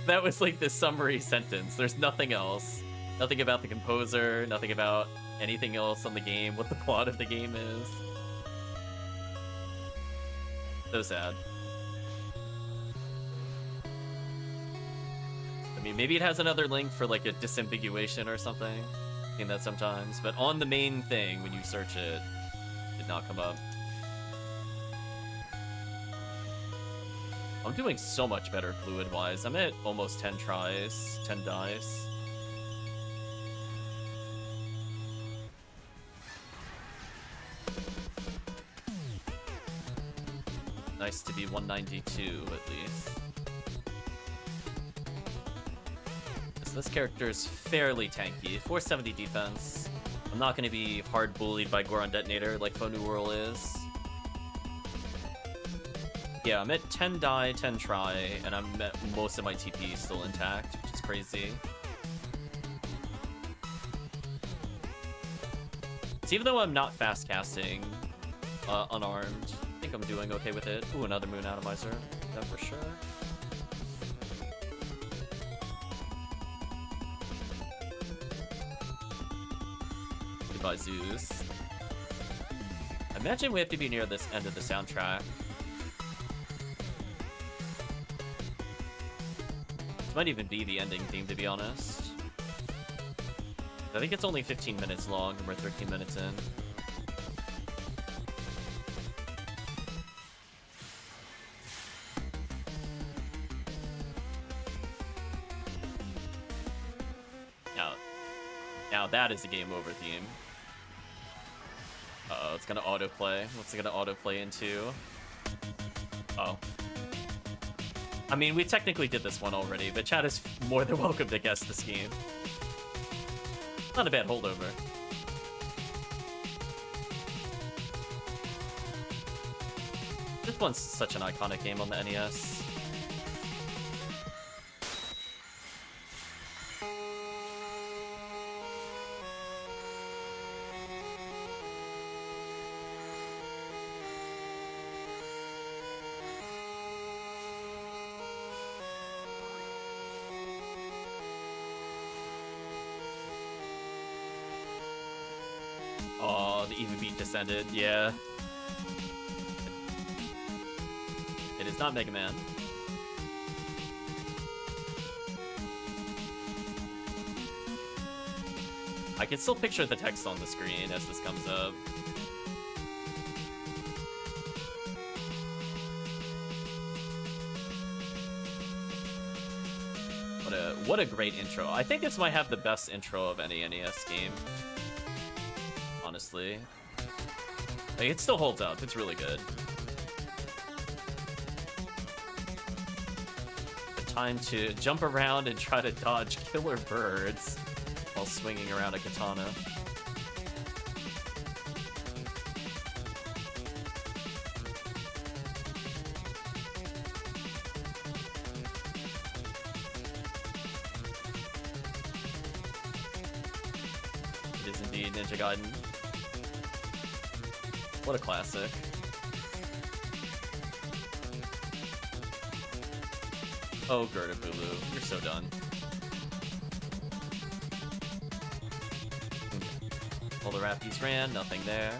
That was like the summary sentence. There's nothing else. Nothing about the composer, nothing about anything else on the game, what the plot of the game is. So sad. I mean, maybe it has another link for like a disambiguation or something. I've seen that sometimes, but on the main thing, when you search it, it did not come up. I'm doing so much better fluid-wise. I'm at almost 10 tries, 10 dice. Nice to be 192 at least. So this character is fairly tanky. 470 defense. I'm not going to be hard bullied by Goron Detonator like Faux New World is. Yeah, I'm at 10 die, 10 try, and I'm at most of my TP still intact, which is crazy. So even though I'm not fast casting, unarmed, I think I'm doing okay with it. Ooh, another Moon Atomizer. That for sure. Goodbye, Zeus. I imagine we have to be near this end of the soundtrack. This might even be the ending theme, to be honest. I think it's only 15 minutes long, and we're 13 minutes in. Now that is a game over theme. Uh-oh, it's gonna autoplay. What's it gonna autoplay into? Oh. I mean, we technically did this one already, but chat is more than welcome to guess this game. Not a bad holdover. This one's such an iconic game on the NES. Oh, the even beat descended, yeah. It is not Mega Man. I can still picture the text on the screen as this comes up. What a great intro. I think this might have the best intro of any NES game. Honestly. Like, it still holds up. It's really good. The time to jump around and try to dodge killer birds while swinging around a katana. It is indeed Ninja Gaiden. What a classic. Oh, Gerda Bulu, you're so done. All the Rappies ran, nothing there.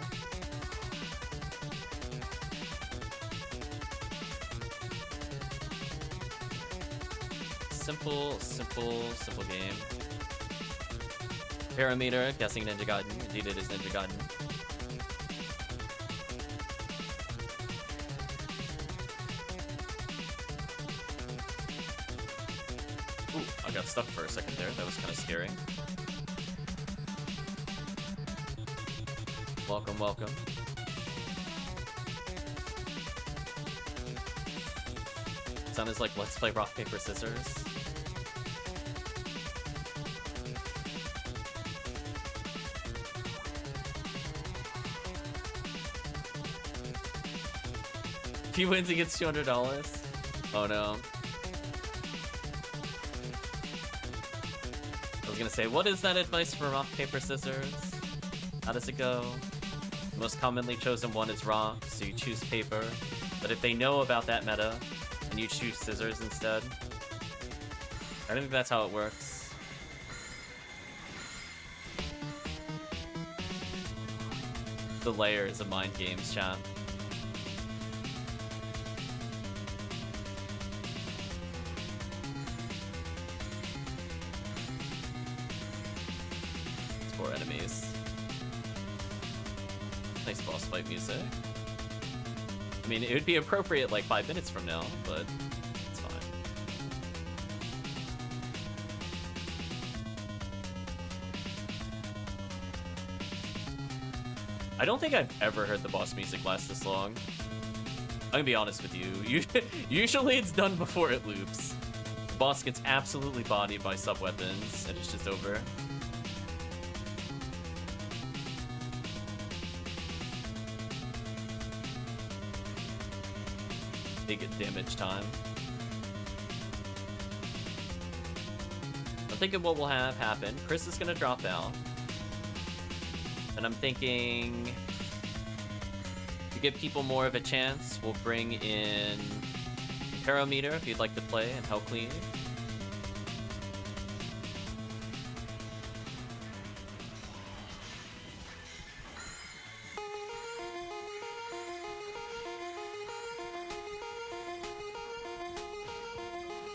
Simple game. Parameter, guessing Ninja Gaiden. Indeed, it is Ninja Gaiden. Ooh, I got stuck for a second there. That was kind of scary. Welcome, welcome. Sounded like let's play rock, paper, scissors. If he wins, he gets $200. Oh no. I was gonna say, what is that advice for rock, paper, scissors? How does it go? The most commonly chosen one is rock, so you choose paper. But if they know about that meta, and you choose scissors instead, I don't think that's how it works. the layers of mind games, chat. Four enemies. Nice boss fight music. I mean, it would be appropriate like 5 minutes from now, but it's fine. I don't think I've ever heard the boss music last this long. I'm gonna be honest with you. Usually it's done before it loops. The boss gets absolutely bodied by sub-weapons, and it's just over. Big damage time. I'm thinking what will have happen. Chris is gonna drop out. And I'm thinking to give people more of a chance, we'll bring in Parameter if you'd like to play and help clean.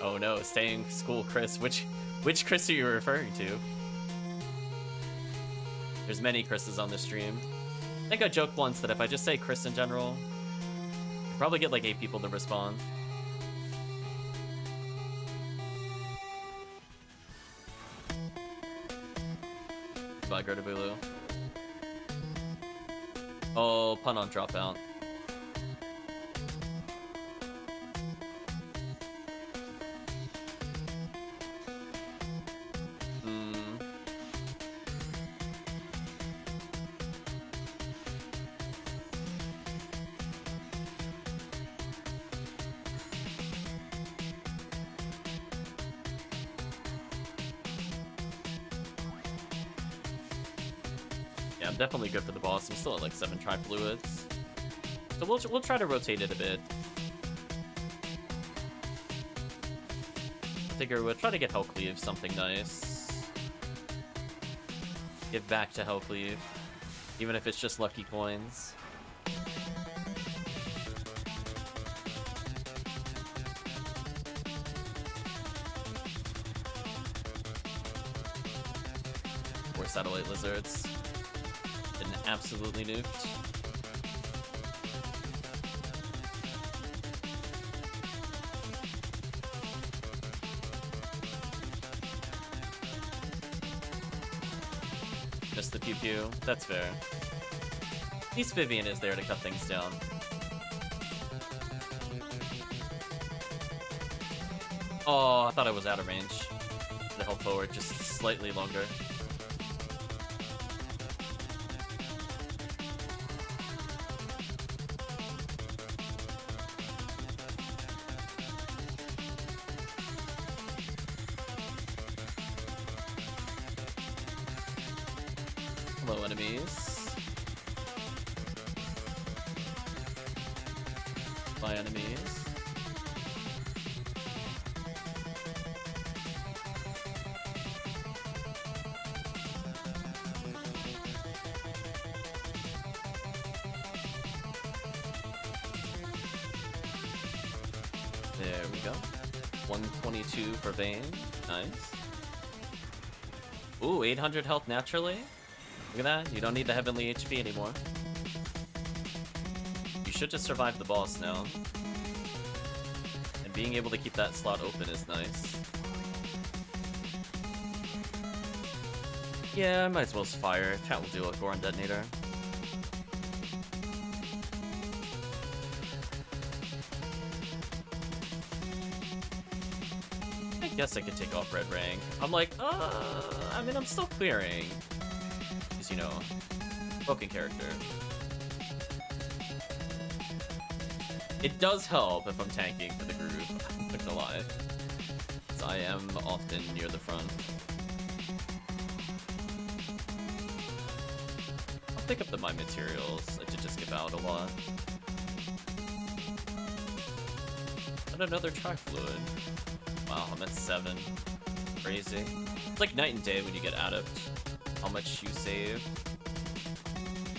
Oh no, staying school Chris. Which Chris are you referring to? There's many Chris's on the stream. I think I joked once that if I just say Chris in general, I'll probably get like 8 people to respond. Goodbye, Gertabulu. Oh, pun on dropout. Definitely good for the boss. I'm still at like 7 tri-fluids. So we'll try to rotate it a bit. I figure we'll try to get Hellcleave something nice. Give back to Hellcleave. Even if it's just lucky coins. Or satellite lizards. Absolutely nuked. Missed the pew pew. That's fair. At least Vivian is there to cut things down. Oh, I thought I was out of range. To help forward just slightly longer. There we go. 122 for Vayne. Nice. Ooh, 800 health naturally. Look at that. You don't need the heavenly HP anymore. You should just survive the boss now. And being able to keep that slot open is nice. Yeah, I might as well just fire. Chat will do a Goron Detonator. I guess I could take off red rank. I'm like, I mean, I'm still clearing. Because, you know, broken character. It does help if I'm tanking for the group, I'm not gonna lie. Because I am often near the front. I'll pick up the My Materials. I did just give out a lot. And another tri-fluid. Wow, I'm at 7. Crazy. It's like night and day when you get Adept. How much you save.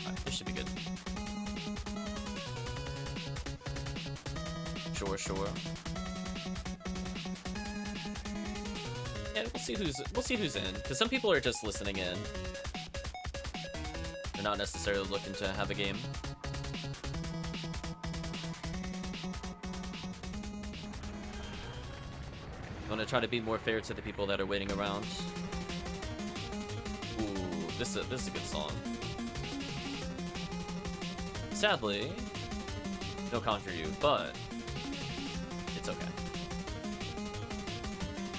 Alright, this should be good. Sure, sure. Yeah, we'll see who's in. Because some people are just listening in. They're not necessarily looking to have a game. I'm gonna try to be more fair to the people that are waiting around. Ooh, this is a good song. Sadly, no Conjure You, but it's okay.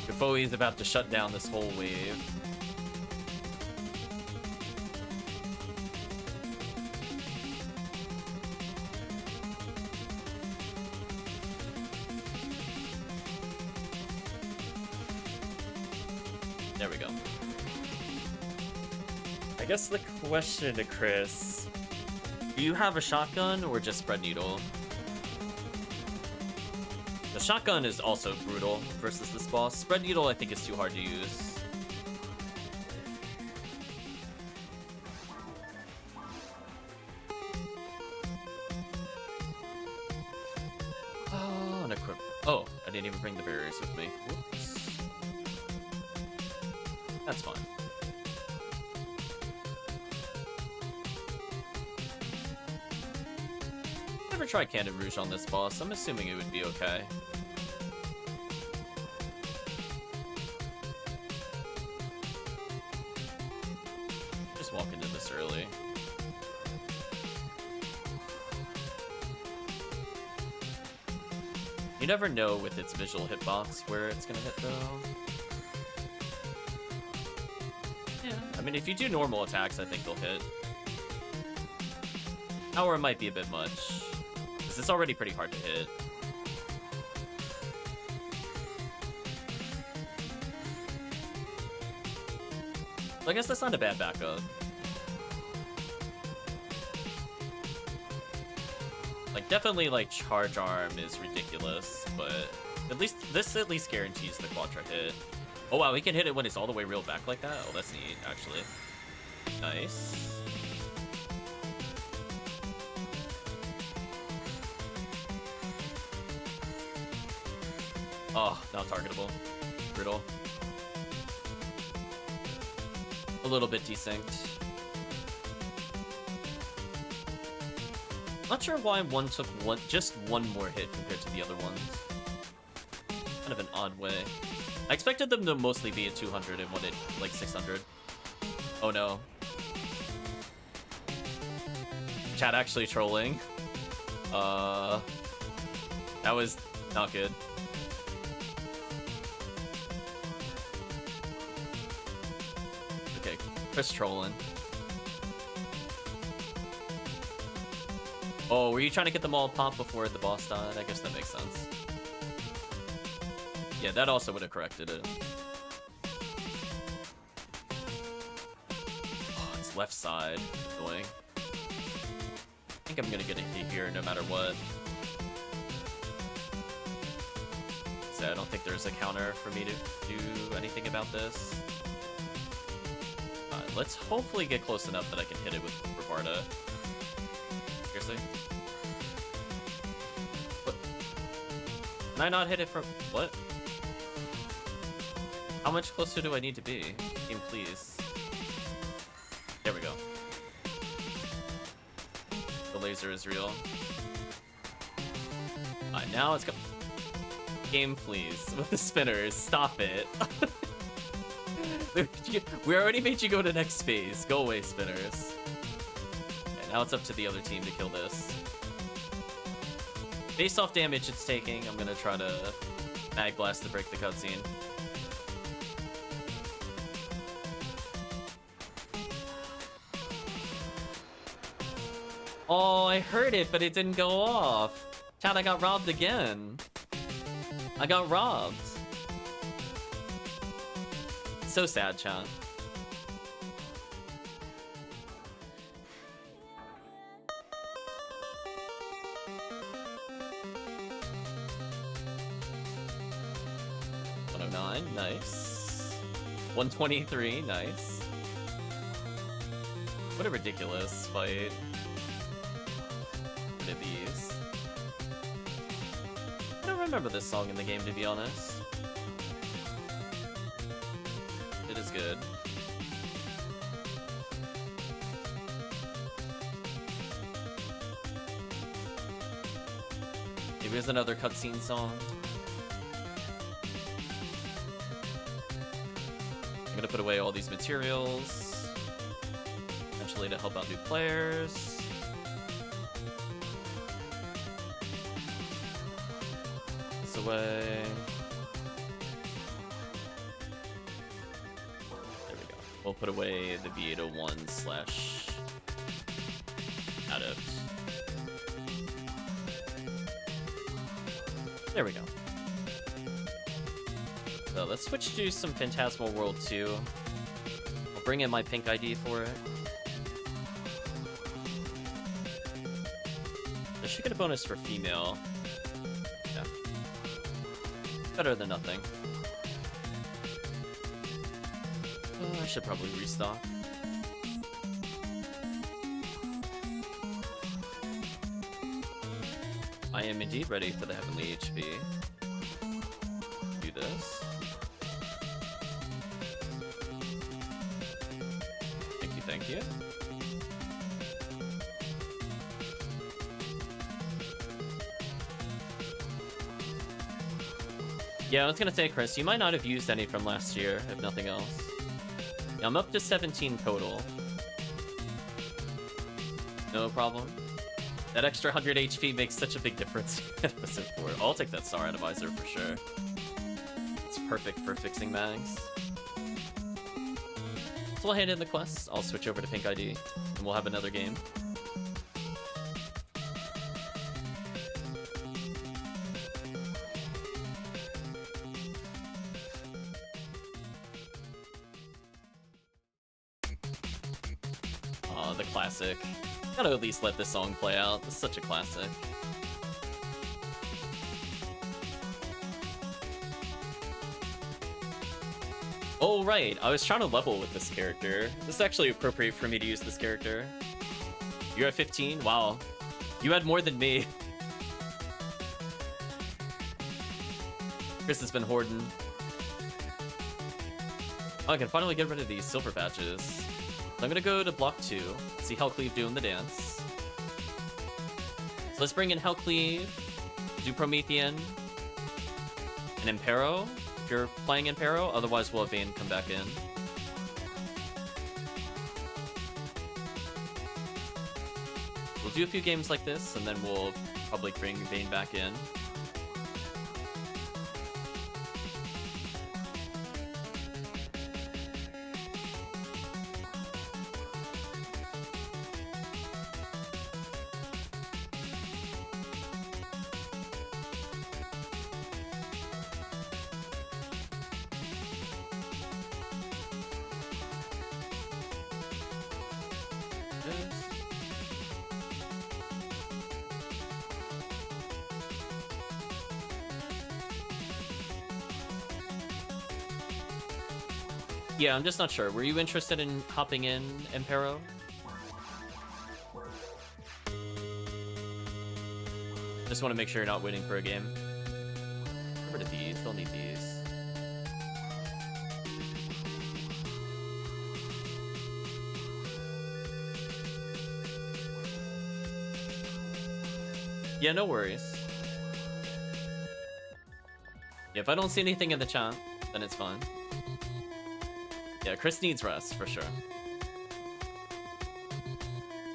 Defoe is about to shut down this whole wave. There we go. I guess the question to Chris, do you have a shotgun or just spread needle? The shotgun is also brutal versus this boss. Spread needle I think is too hard to use. Oh, an equip. Oh, I didn't even bring the barriers with me. Whoops. That's fine. Never tried Cannon Rouge on this boss. I'm assuming it would be okay. Just walk into this early. You never know with its visual hitbox where it's gonna hit though. Yeah, I mean if you do normal attacks, I think they'll hit. Power might be a bit much. It's already pretty hard to hit. I guess that's not a bad backup. Like, definitely, like, Charge Arm is ridiculous, but at least, this at least guarantees the Quadra hit. Oh, wow, we can hit it when it's all the way reeled back like that? Oh, that's neat, actually. Nice. Oh, not targetable. Brutal. A little bit desynced. Not sure why one took just one more hit compared to the other ones. Kind of an odd way. I expected them to mostly be at 200 and one at like 600. Oh no. Chat actually trolling. That was not good. Okay, Chris trolling. Oh, were you trying to get them all popped before the boss died? I guess that makes sense. Yeah, that also would have corrected it. Oh, it's left side. Annoying. I think I'm gonna get a hit here no matter what. So I don't think there's a counter for me to do anything about this. Let's hopefully get close enough that I can hit it with Ravarda. Seriously? What? Can I not hit it from... What? How much closer do I need to be? Game, please. There we go. The laser is real. Alright, now it's go... Game, please. With the spinners. Stop it. We already made you go to next phase. Go away, spinners. Okay, now it's up to the other team to kill this. Based off damage it's taking, I'm gonna try to mag blast to break the cutscene. Oh, I heard it, but it didn't go off. Chat, I got robbed again. I got robbed. So sad, chat. $109, nice. 123, nice. What a ridiculous fight. What are these? remember this song in the game, to be honest. It is good. Maybe there's another cutscene song. I'm gonna put away all these materials, eventually to help out new players. This away. There we go. We'll put away the V801 slash adept. There we go. So let's switch to some Phantasmal World 2. I'll bring in my pink ID for it. I should get a bonus for female. Yeah. Better than nothing. I should probably restock. I am indeed ready for the Heavenly HP. Do this. Thank you. Yeah, I was gonna say, Chris, you might not have used any from last year, if nothing else. Yeah, I'm up to 17 total. No problem. That extra 100 HP makes such a big difference in episode 4. I'll take that Star Atomizer for sure. It's perfect for fixing mags. So we'll hand in the quest, I'll switch over to Pink ID, and we'll have another game. Aw, the classic. Gotta at least let this song play out, it's such a classic. Oh, right. I was trying to level with this character. This is actually appropriate for me to use this character. You're at 15? Wow. You had more than me. Chris has been hoarding. Oh, I can finally get rid of these silver patches. So I'm gonna go to block 2, see Hellcleave doing the dance. So let's bring in Hellcleave, do Promethean, and Impero. If you're playing Impero, otherwise we'll have Vayne come back in. We'll do a few games like this, and then we'll probably bring Vayne back in. Yeah, I'm just not sure. Were you interested in hopping in, Impero? Just want to make sure you're not waiting for a game. Get rid of these. Don't need these. Yeah, no worries. Yeah, if I don't see anything in the chat, then it's fine. Yeah, Chris needs rest, for sure.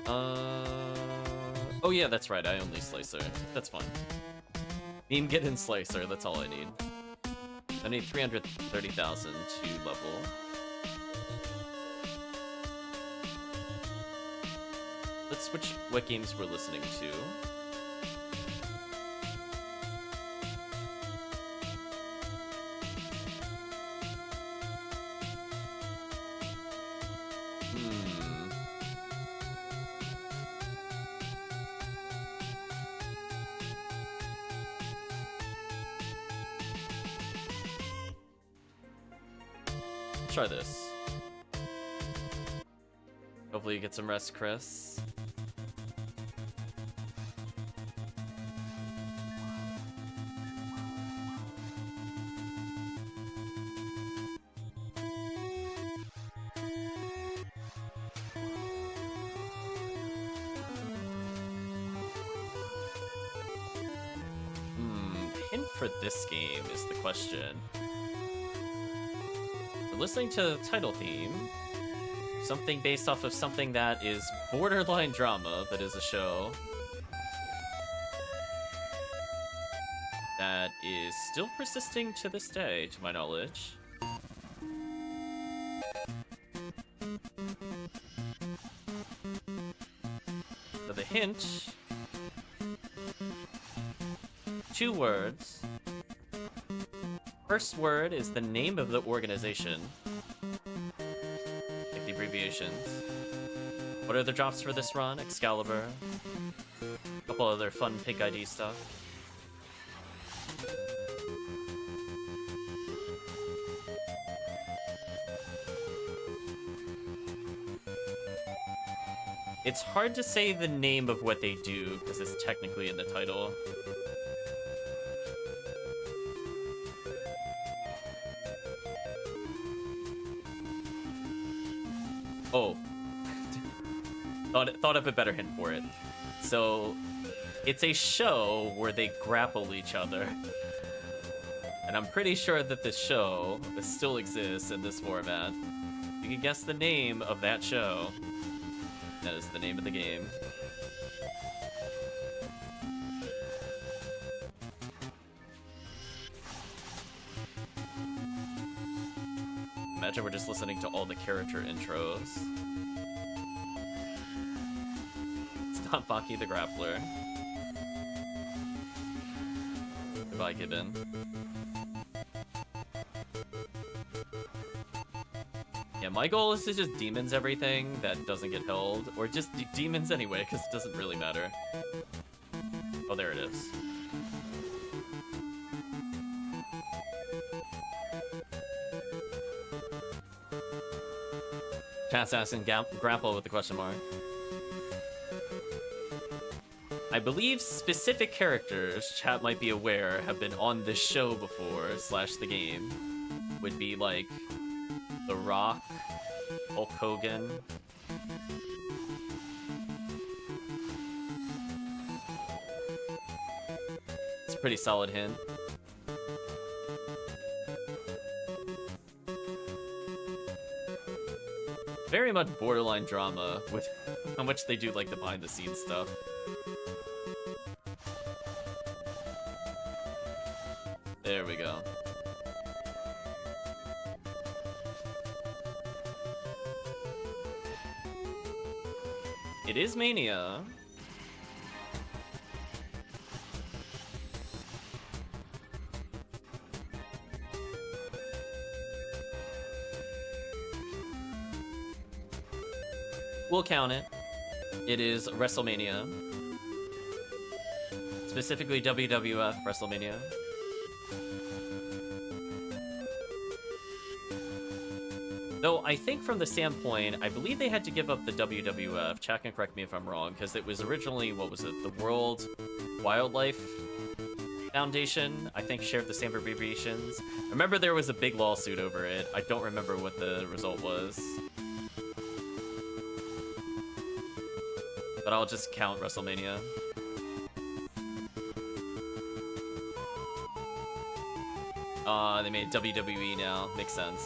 Oh yeah, that's right, I only Slicer. That's fine. Meme get in Slicer, that's all I need. I need 330,000 to level. Let's switch what games we're listening to. Try this. Hopefully you get some rest, Chris. hint for this game is the question. We're listening to the title theme. Something based off of something that is borderline drama, but is a show that is still persisting to this day, to my knowledge. So the hint, 2 words. First word is the name of the organization. Like the abbreviations. What are the drops for this run? Excalibur. A couple other fun Pink ID stuff. It's hard to say the name of what they do, because it's technically in the title. Oh. Thought of a better hint for it. So, it's a show where they grapple each other. And I'm pretty sure that this show still exists in this format. You can guess the name of that show. That is the name of the game. Imagine we're just listening to all the character intros. It's not Baki the Grappler. Goodbye, Gibbon. Yeah, my goal is to just demons everything that doesn't get held, or just demons anyway, because it doesn't really matter. Oh, there it is. Chat's asking grapple with the question mark. I believe specific characters, chat might be aware, have been on this show before, / the game. Would be like The Rock, Hulk Hogan. It's a pretty solid hint. Very much borderline drama with how much they do like the behind the scenes stuff. There we go. It is Mania. We'll count it. It is WrestleMania. Specifically WWF WrestleMania. Though I think from the standpoint, I believe they had to give up the WWF. Chat can correct me if I'm wrong, because it was originally, what was it? The World Wildlife Foundation, I think, shared the same abbreviations. Remember there was a big lawsuit over it. I don't remember what the result was. But I'll just count WrestleMania. They made WWE now. Makes sense.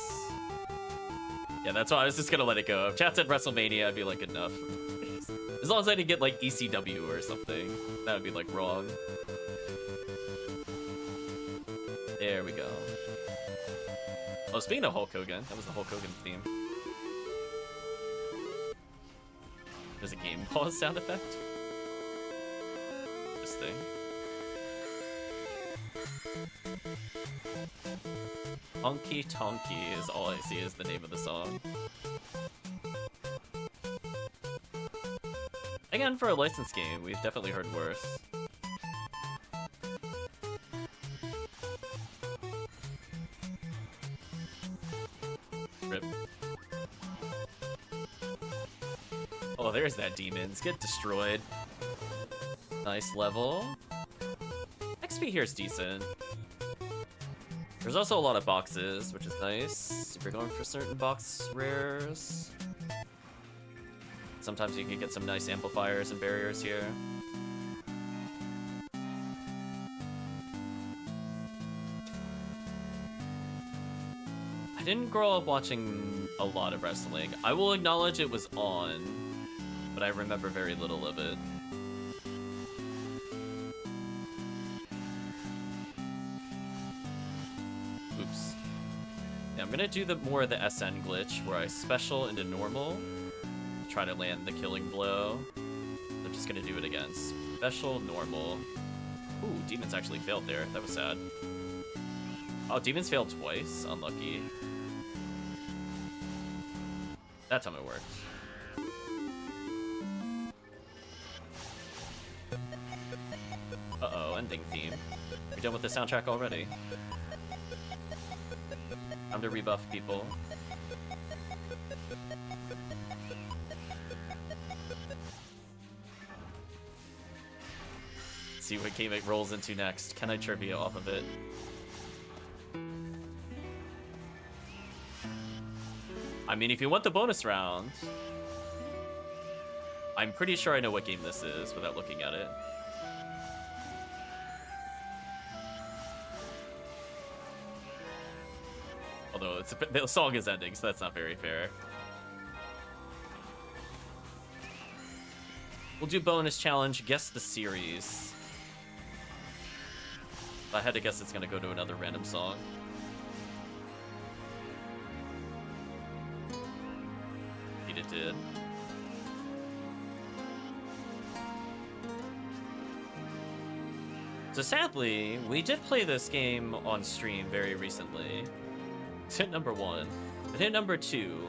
Yeah, that's why I was just gonna let it go. If chat said WrestleMania, I'd be like, enough. As long as I didn't get like ECW or something, that would be like wrong. There we go. Oh, speaking of Hulk Hogan, that was the Hulk Hogan theme. There's a game pause sound effect? Interesting. Honky Tonky is all I see as the name of the song. Again, for a licensed game, we've definitely heard worse. Rip. Oh, there's that demons. Get destroyed. Nice level. XP here is decent. There's also a lot of boxes, which is nice. If you're going for certain box rares. Sometimes you can get some nice amplifiers and barriers here. I didn't grow up watching a lot of wrestling. I will acknowledge it was on, but I remember very little of it. Oops. Yeah, I'm gonna do more of the SN glitch where I special into normal, try to land the killing blow. I'm just gonna do it again. Special, normal. Ooh, demons actually failed there. That was sad. Oh, demons failed twice. Unlucky. That time it worked. Uh-oh, ending theme. We're done with the soundtrack already. Time to rebuff people. Let's see what game it rolls into next. Can I trivia off of it? I mean, if you want the bonus round, I'm pretty sure I know what game this is without looking at it. Although the song is ending, so that's not very fair. We'll do bonus challenge, guess the series. I had to guess it's gonna go to another random song. It did. So sadly, we did play this game on stream very recently. It's hit number 1. But hit number 2,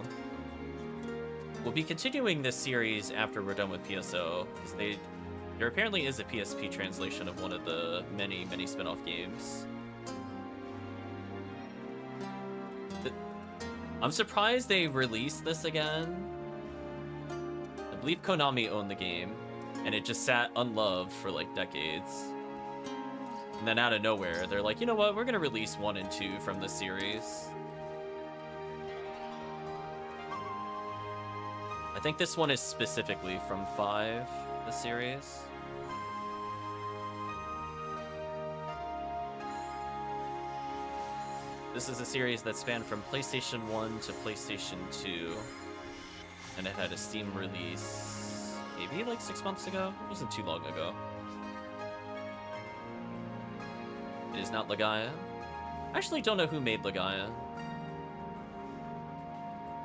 we'll be continuing this series after we're done with PSO, because there apparently is a PSP translation of one of the many, many spin-off games. I'm surprised they released this again. I believe Konami owned the game, and it just sat unloved for like decades. And then out of nowhere, they're like, you know what, we're gonna release 1 and 2 from the series. I think this one is specifically from 5, the series. This is a series that spanned from PlayStation 1 to PlayStation 2. And it had a Steam release maybe like 6 months ago? It wasn't too long ago. It is not Legaia. I actually don't know who made Legaia.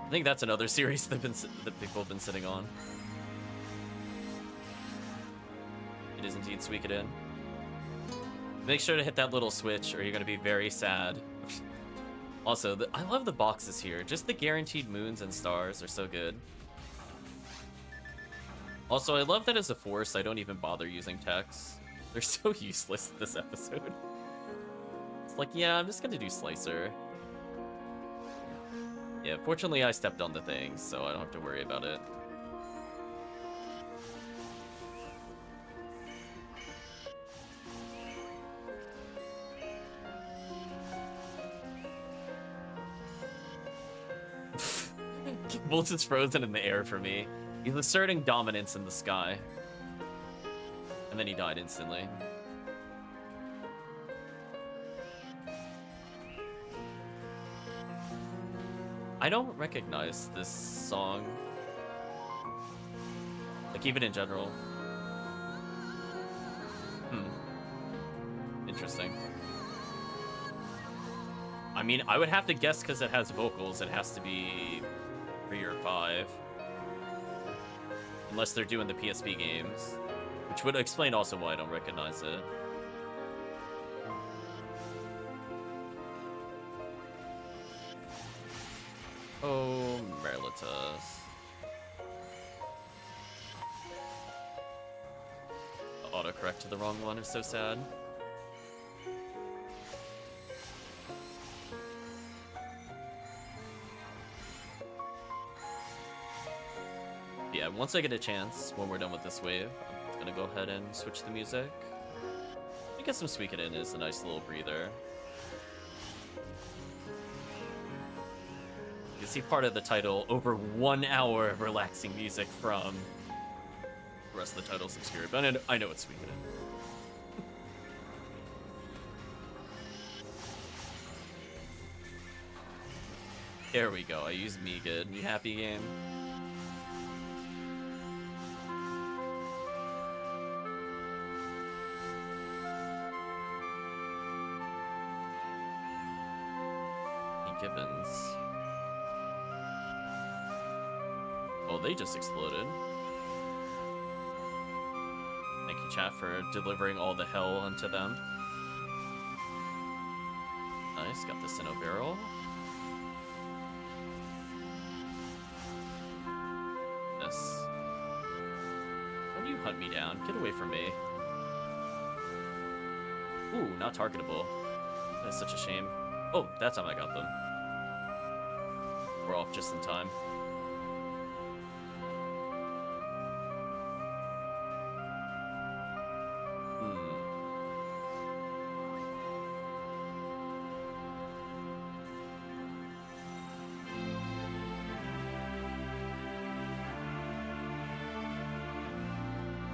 I think that's another series that people have been sitting on. It is indeed Suikoden. Make sure to hit that little switch or you're going to be very sad. Also, I love the boxes here. Just the guaranteed moons and stars are so good. Also, I love that as a force, I don't even bother using text. They're so useless this episode. It's like, yeah, I'm just gonna do Slicer. Yeah, fortunately I stepped on the things, so I don't have to worry about it. Bolts is frozen in the air for me. He's asserting dominance in the sky. And then he died instantly. I don't recognize this song. Like, even in general. Interesting. I mean, I would have to guess because it has vocals. It has to be 3 or 5. Unless they're doing the PSP games. Which would explain also why I don't recognize it. Oh, Merlitas. Autocorrect to the wrong one is so sad. Yeah, once I get a chance, when we're done with this wave, I'm gonna go ahead and switch the music. I guess some Suikoden is a nice little breather. You can see part of the title, over 1 hour of relaxing music from. The rest of the title's obscure, but I know it's Suikoden. There we go. I used me good. Me happy game. Gibbons. Oh, they just exploded. Thank you, chat, for delivering all the hell unto them. Nice, got this in a barrel. Yes. Why do you hunt me down? Get away from me. Ooh, not targetable. That's such a shame. Oh, that time I got them. We're off just in time.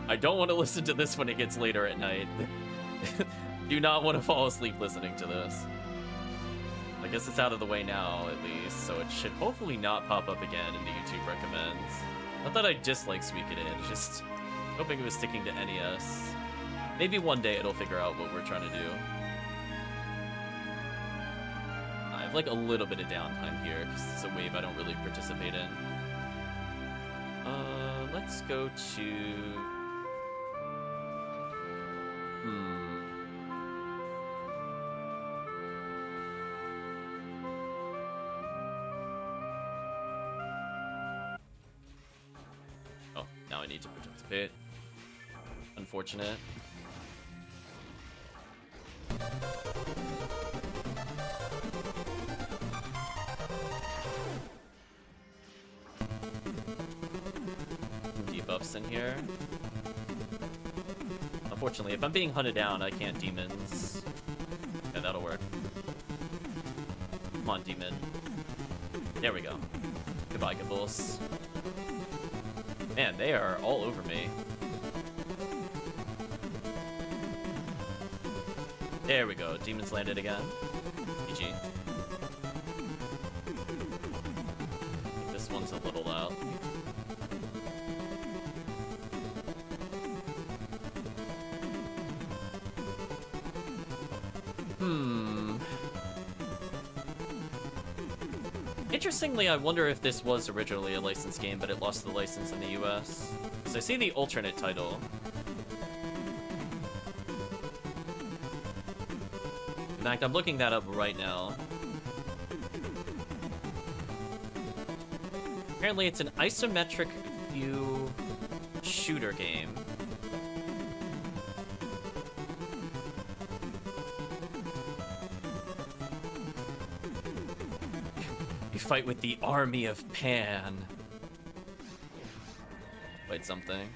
I don't want to listen to this when it gets later at night. Do not want to fall asleep listening to this. I guess it's out of the way now, at least, so it should hopefully not pop up again in the YouTube recommends. Not that I dislike Suikoden, just hoping it was sticking to NES. Maybe one day it'll figure out what we're trying to do. I have like a little bit of downtime here, because it's a wave I don't really participate in. Let's go to... Oh, now I need to participate. Unfortunate. Debuffs in here. Unfortunately, if I'm being hunted down, I can't demons. Yeah, that'll work. Come on, demon. There we go. Goodbye, Gibbles. Man, they are all over me. There we go. Demons landed again. GG. This one's a little out. Interestingly, I wonder if this was originally a licensed game, but it lost the license in the US. So I see the alternate title. In fact, I'm looking that up right now. Apparently, it's an isometric view shooter game. You fight with the army of Pan. Wait, something.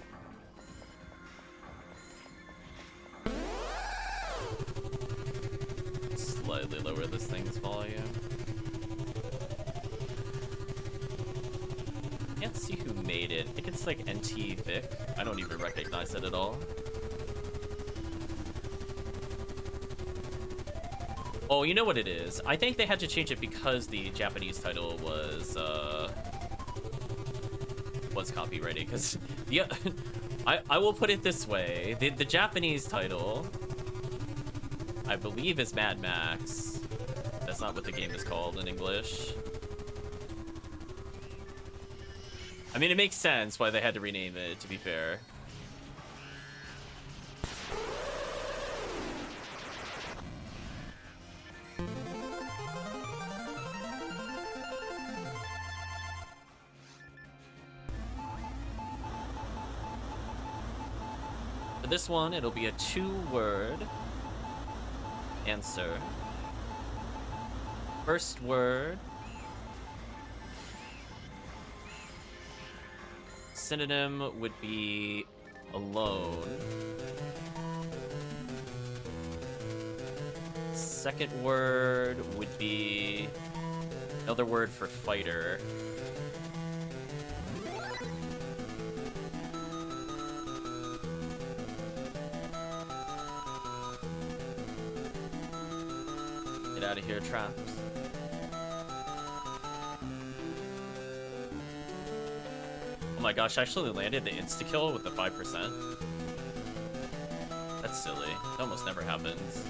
Slightly lower this thing's volume. Can't see who made it. I think it's like NT Vic. I don't even recognize it at all. Oh, you know what it is? I think they had to change it because the Japanese title was copyrighted. Because yeah, I will put it this way: the Japanese title, I believe, is Mad Max. That's not what the game is called in English. I mean, it makes sense why they had to rename it, to be fair. For this one, it'll be a 2-word answer. First word. Synonym would be alone. Second word would be another word for fighter. Get out of here, traps. Oh my gosh, I actually landed the insta-kill with the 5%. That's silly. It almost never happens.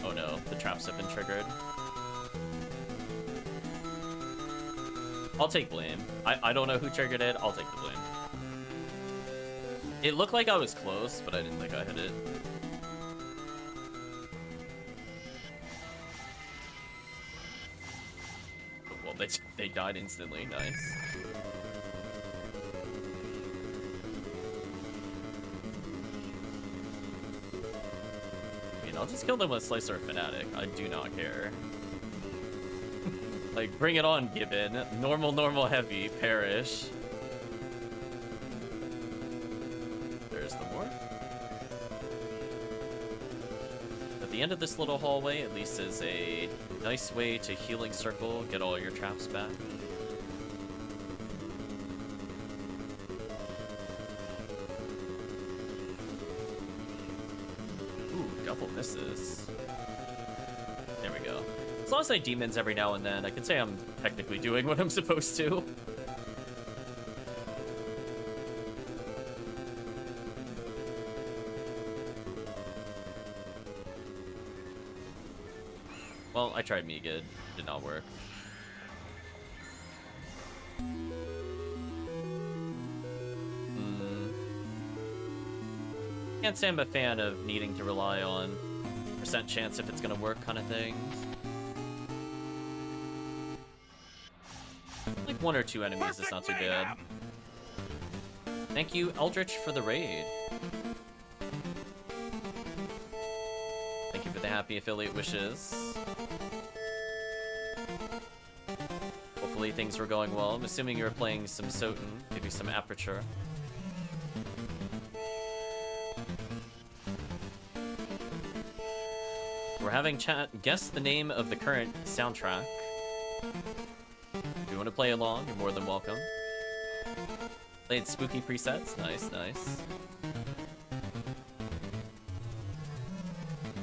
Oh no, the traps have been triggered. I'll take blame. I don't know who triggered it. I'll take the blame. It looked like I was close, but I didn't think I hit it. Well, they died instantly. Nice. I mean, I'll just kill them with Slicer or Fanatic. I do not care. Like, bring it on, Gibbon. Normal, normal, heavy, perish. There's the ward. At the end of this little hallway, at least is a nice way to healing circle, get all your traps back. Ooh, double misses. There we go. As long as I demons every now and then, I can say I'm technically doing what I'm supposed to. Well, I tried Megid. Did not work. Can't say I'm a fan of needing to rely on percent chance if it's gonna work kind of things. Like 1 or 2 enemies is not too bad. Thank you, Eldritch, for the raid. Thank you for the happy affiliate wishes. Hopefully things were going well. I'm assuming you were playing some Soten, maybe some Aperture. We're having chat guess the name of the current soundtrack. If you want to play along, you're more than welcome. Played spooky presets. Nice, nice.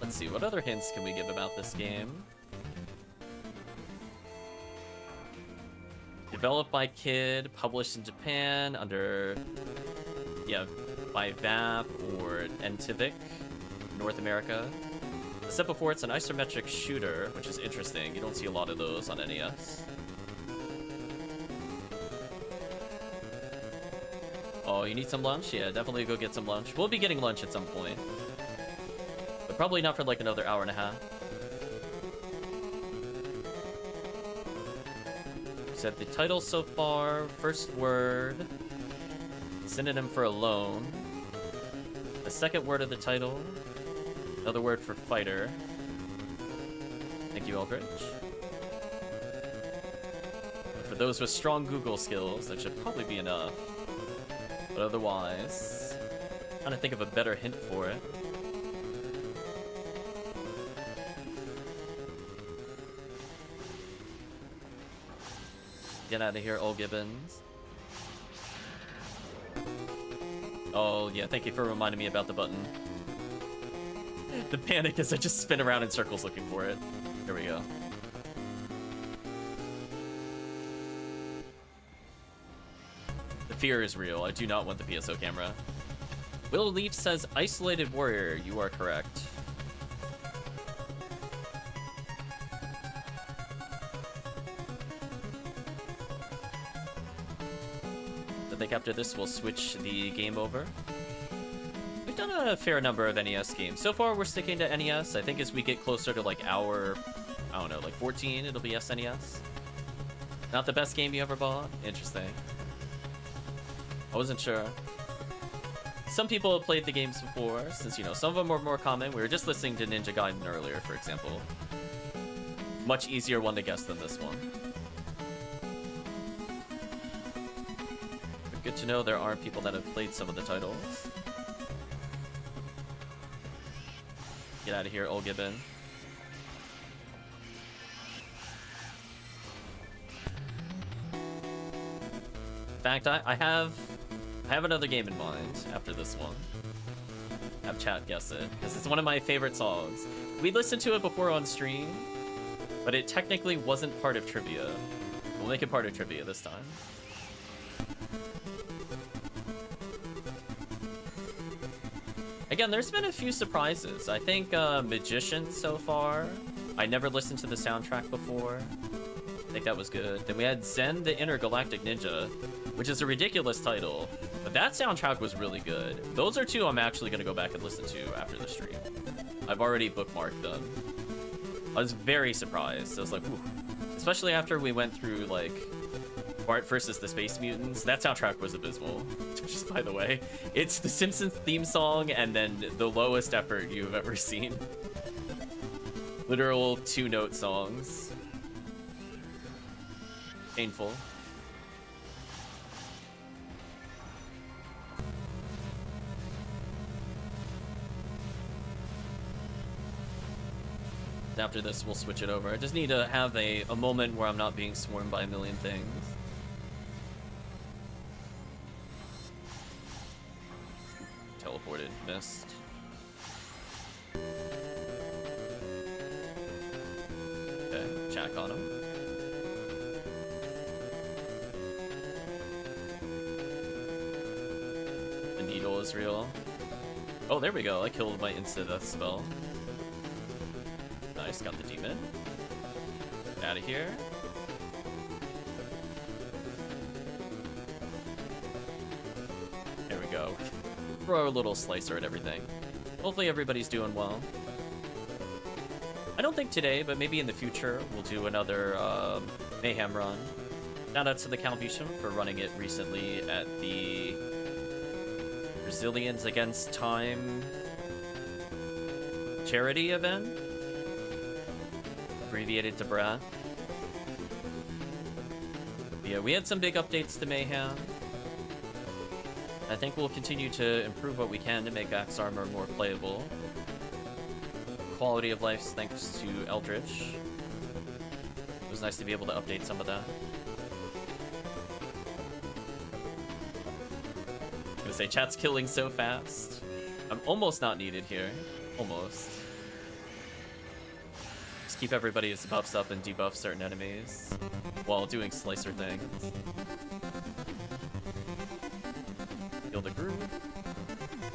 Let's see, what other hints can we give about this game? Developed by Kid, published in Japan under, yeah, by VAP or Ntivik, North America. The step before, it's an isometric shooter, which is interesting. You don't see a lot of those on NES. Oh, you need some lunch? Yeah, definitely go get some lunch. We'll be getting lunch at some point. But probably not for like another hour and a half. Said the title so far, first word, synonym for alone. The second word of the title, another word for fighter. Thank you, Eldritch. For those with strong Google skills, that should probably be enough. But otherwise, I'm trying to think of a better hint for it. Get out of here, old Gibbons. Oh, yeah, thank you for reminding me about the button. The panic is I just spin around in circles looking for it. Here we go. The fear is real. I do not want the PSO camera. Will Leaf says, Isolated Warrior. You are correct. I think after this we'll switch the game over. We've done a fair number of NES games. So far we're sticking to NES. I think as we get closer to like hour, I don't know, like 14, it'll be SNES. Not the best game you ever bought? Interesting. I wasn't sure. Some people have played the games before, since, you know, some of them were more common. We were just listening to Ninja Gaiden earlier, for example. Much easier one to guess than this one. But good to know there are people that have played some of the titles. Get out of here, old Gibbon. In fact, I have another game in mind after this one. have chat guess it, because it's one of my favorite songs. We listened to it before on stream, but it technically wasn't part of trivia. We'll make it part of trivia this time. Again, there's been a few surprises. I think Magician so far. I never listened to the soundtrack before. I think that was good. Then we had Zen the Intergalactic Ninja, which is a ridiculous title, but that soundtrack was really good. Those are two I'm actually going to go back and listen to after the stream. I've already bookmarked them. I was very surprised. I was like, ooh. Especially after we went through, like, Bart versus the Space Mutants. That soundtrack was abysmal. Just by the way, it's the Simpsons theme song and then the lowest effort you've ever seen. Literal two-note songs. Painful. After this, we'll switch it over. I just need to have a moment where I'm not being swarmed by a million things. Teleported, missed. Okay, check on him. The needle is real. Oh, there we go. I killed my insta-death spell. Nice, got the demon. Out of here. There we go. Throw a little slicer at everything. Hopefully everybody's doing well. I don't think today, but maybe in the future, we'll do another Mayhem run. Shout out to the Calvition for running it recently at the Brazilians Against Time charity event. Abbreviated to BRA. Yeah, we had some big updates to Mayhem. I think we'll continue to improve what we can to make Axe Armor more playable. Quality of life thanks to Eldritch. It was nice to be able to update some of that. I was gonna say, chat's killing so fast. I'm almost not needed here. Almost. Just keep everybody's buffs up and debuff certain enemies while doing slicer things. Heal the group.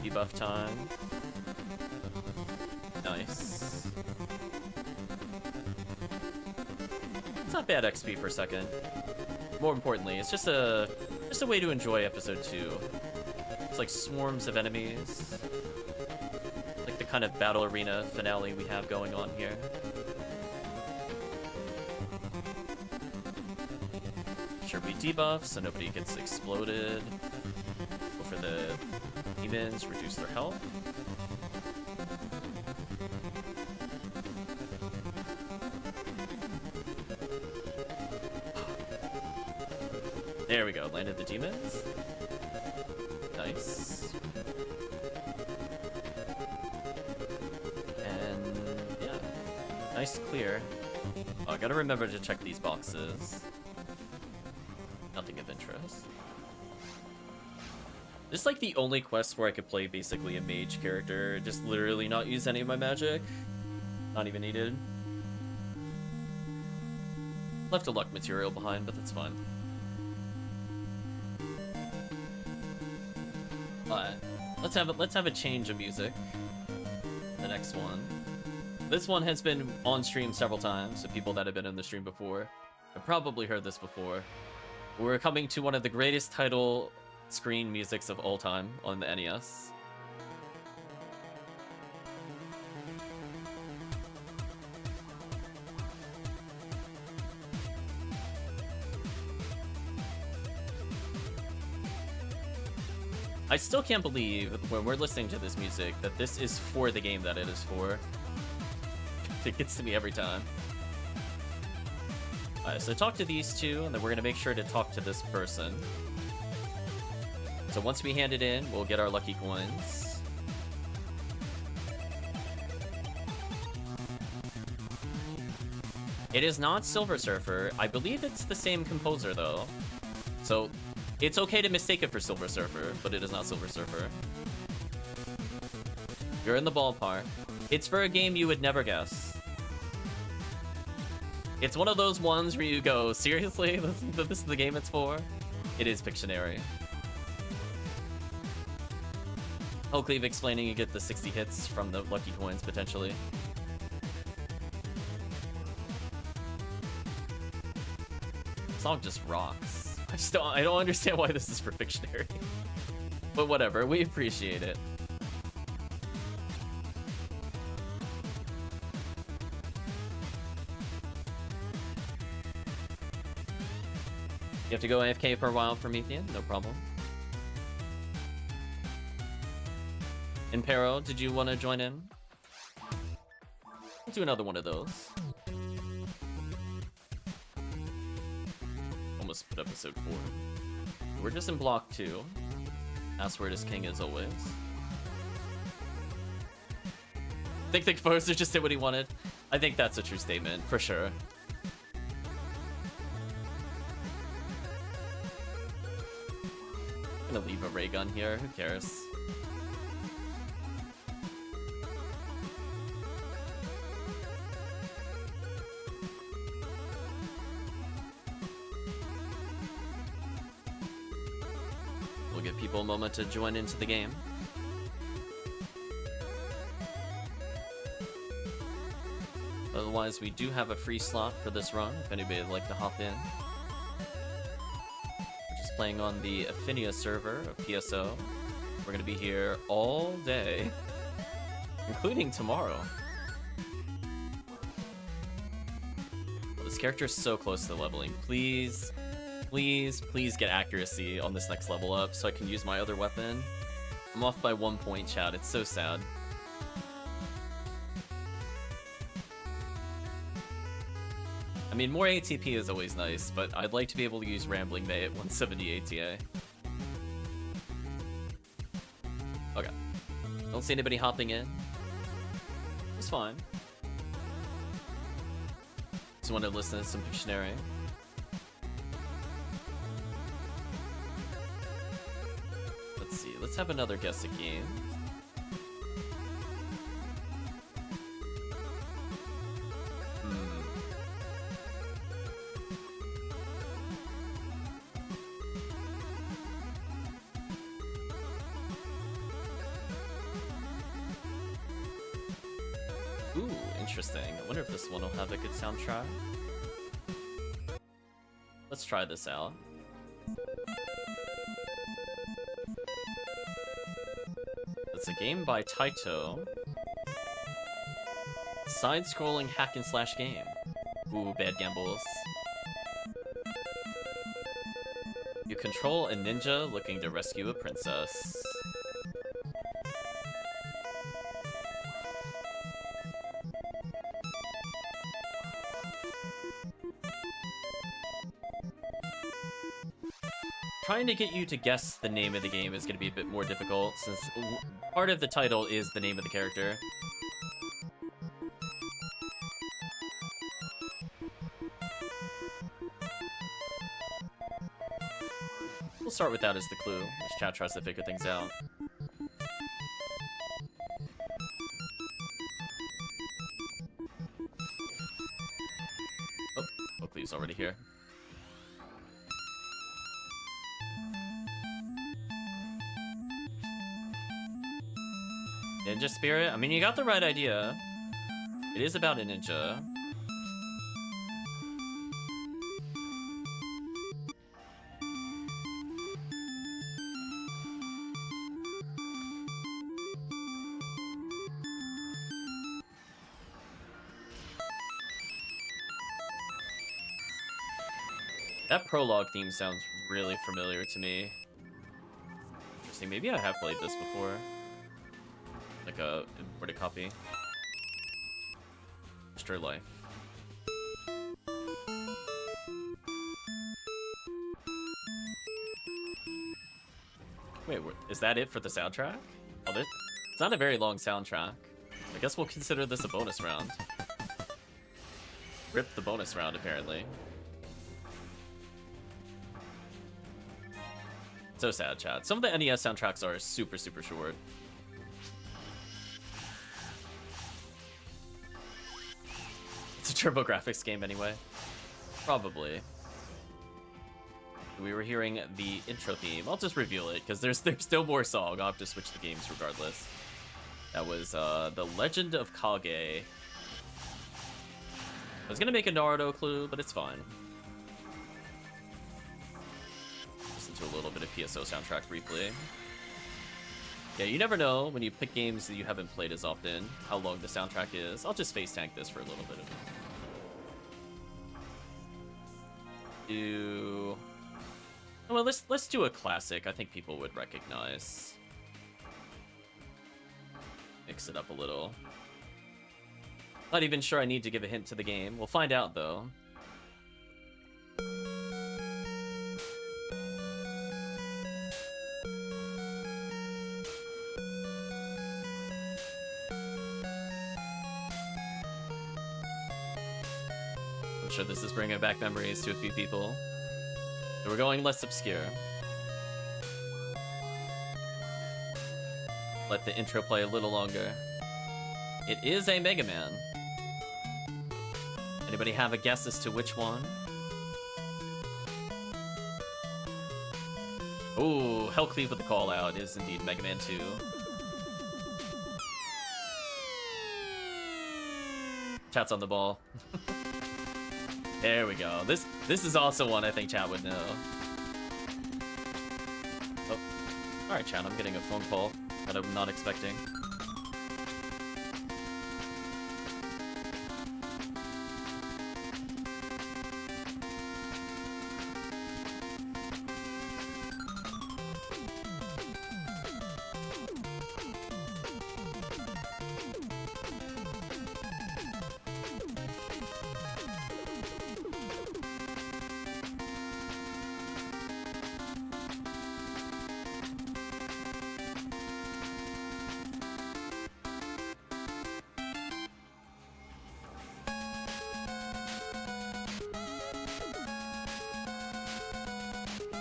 Debuff time. Nice. It's not bad XP per second. More importantly, it's just a way to enjoy episode 2. It's like swarms of enemies. Like the kind of battle arena finale we have going on here. Sure, we debuff so nobody gets exploded. Go for the demons, reduce their health. There we go, landed the demons. Nice. And yeah, nice clear. Oh, I gotta remember to check these boxes. Nothing of interest. This is like the only quest where I could play basically a mage character, just literally not use any of my magic. Not even needed. Left a luck material behind, but that's fine. But let's have a change of music. The next one. This one has been on stream several times, so people that have been in the stream before have probably heard this before. We're coming to one of the greatest title screen musics of all time on the NES. I still can't believe when we're listening to this music that this is for the game that it is for. It gets to me every time. Alright, so talk to these two, and then we're gonna make sure to talk to this person. So once we hand it in, we'll get our lucky coins. It is not Silver Surfer. I believe it's the same composer, though. So it's okay to mistake it for Silver Surfer, but it is not Silver Surfer. You're in the ballpark. It's for a game you would never guess. It's one of those ones where you go, seriously? This is the game it's for? It is Pictionary. Oh, Cleve explaining you get the 60 hits from the lucky coins, potentially. The song just rocks. I don't understand why this is for Pictionary. But whatever, we appreciate it. You have to go AFK for a while, Promethean? No problem. Impero, did you want to join in? We'll do another one of those. Almost put episode 4. We're just in block 2. Password is king as always. Thick Poster just did what he wanted. I think that's a true statement, for sure. I'm gonna leave a ray gun here, who cares? We'll give people a moment to join into the game. Otherwise, we do have a free slot for this run, if anybody would like to hop in. Playing on the Ephinea server of PSO. We're gonna be here all day, including tomorrow. Well, this character is so close to leveling. Please, please, please get accuracy on this next level up so I can use my other weapon. I'm off by 1 point, chat. It's so sad. I mean, more ATP is always nice, but I'd like to be able to use Rambling MAE at 170 ATA. Okay. Don't see anybody hopping in. It's fine. Just want to listen to some Pictionary. Let's see. Let's have another guess at game. Ooh, interesting. I wonder if this one will have a good soundtrack. Let's try this out. It's a game by Taito. Side-scrolling hack-and-slash game. Ooh, bad gambles. You control a ninja looking to rescue a princess. Trying to get you to guess the name of the game is going to be a bit more difficult, since part of the title is the name of the character. We'll start with that as the clue, as chat tries to figure things out. Oh, Oakley's already here. Ninja spirit? I mean, you got the right idea. It is about a ninja. That prologue theme sounds really familiar to me. Interesting, maybe I have played this before. Like a imported copy. Extra life. Wait, is that it for the soundtrack? Oh, it's not a very long soundtrack. I guess we'll consider this a bonus round. Rip the bonus round, apparently. So sad, chat. Some of the NES soundtracks are super, super short. It's a TurboGrafx game anyway. Probably. We were hearing the intro theme. I'll just reveal it, because there's still more song. I'll have to switch the games regardless. That was The Legend of Kage. I was gonna make a Naruto clue, but it's fine. Listen to a little bit of PSO soundtrack briefly. Yeah, you never know when you pick games that you haven't played as often, how long the soundtrack is. I'll just face tank this for a little bit of it. Well, let's do a classic I think people would recognize. Mix it up a little. Not even sure I need to give a hint to the game. We'll find out, though. I'm sure this is bringing back memories to a few people. So we're going less obscure. Let the intro play a little longer. It is a Mega Man. Anybody have a guess as to which one? Ooh, Hellcleave with the call out is indeed Mega Man 2. Chat's on the ball. There we go. This is also one I think chat would know. Oh, all right, chat. I'm getting a phone call that I'm not expecting.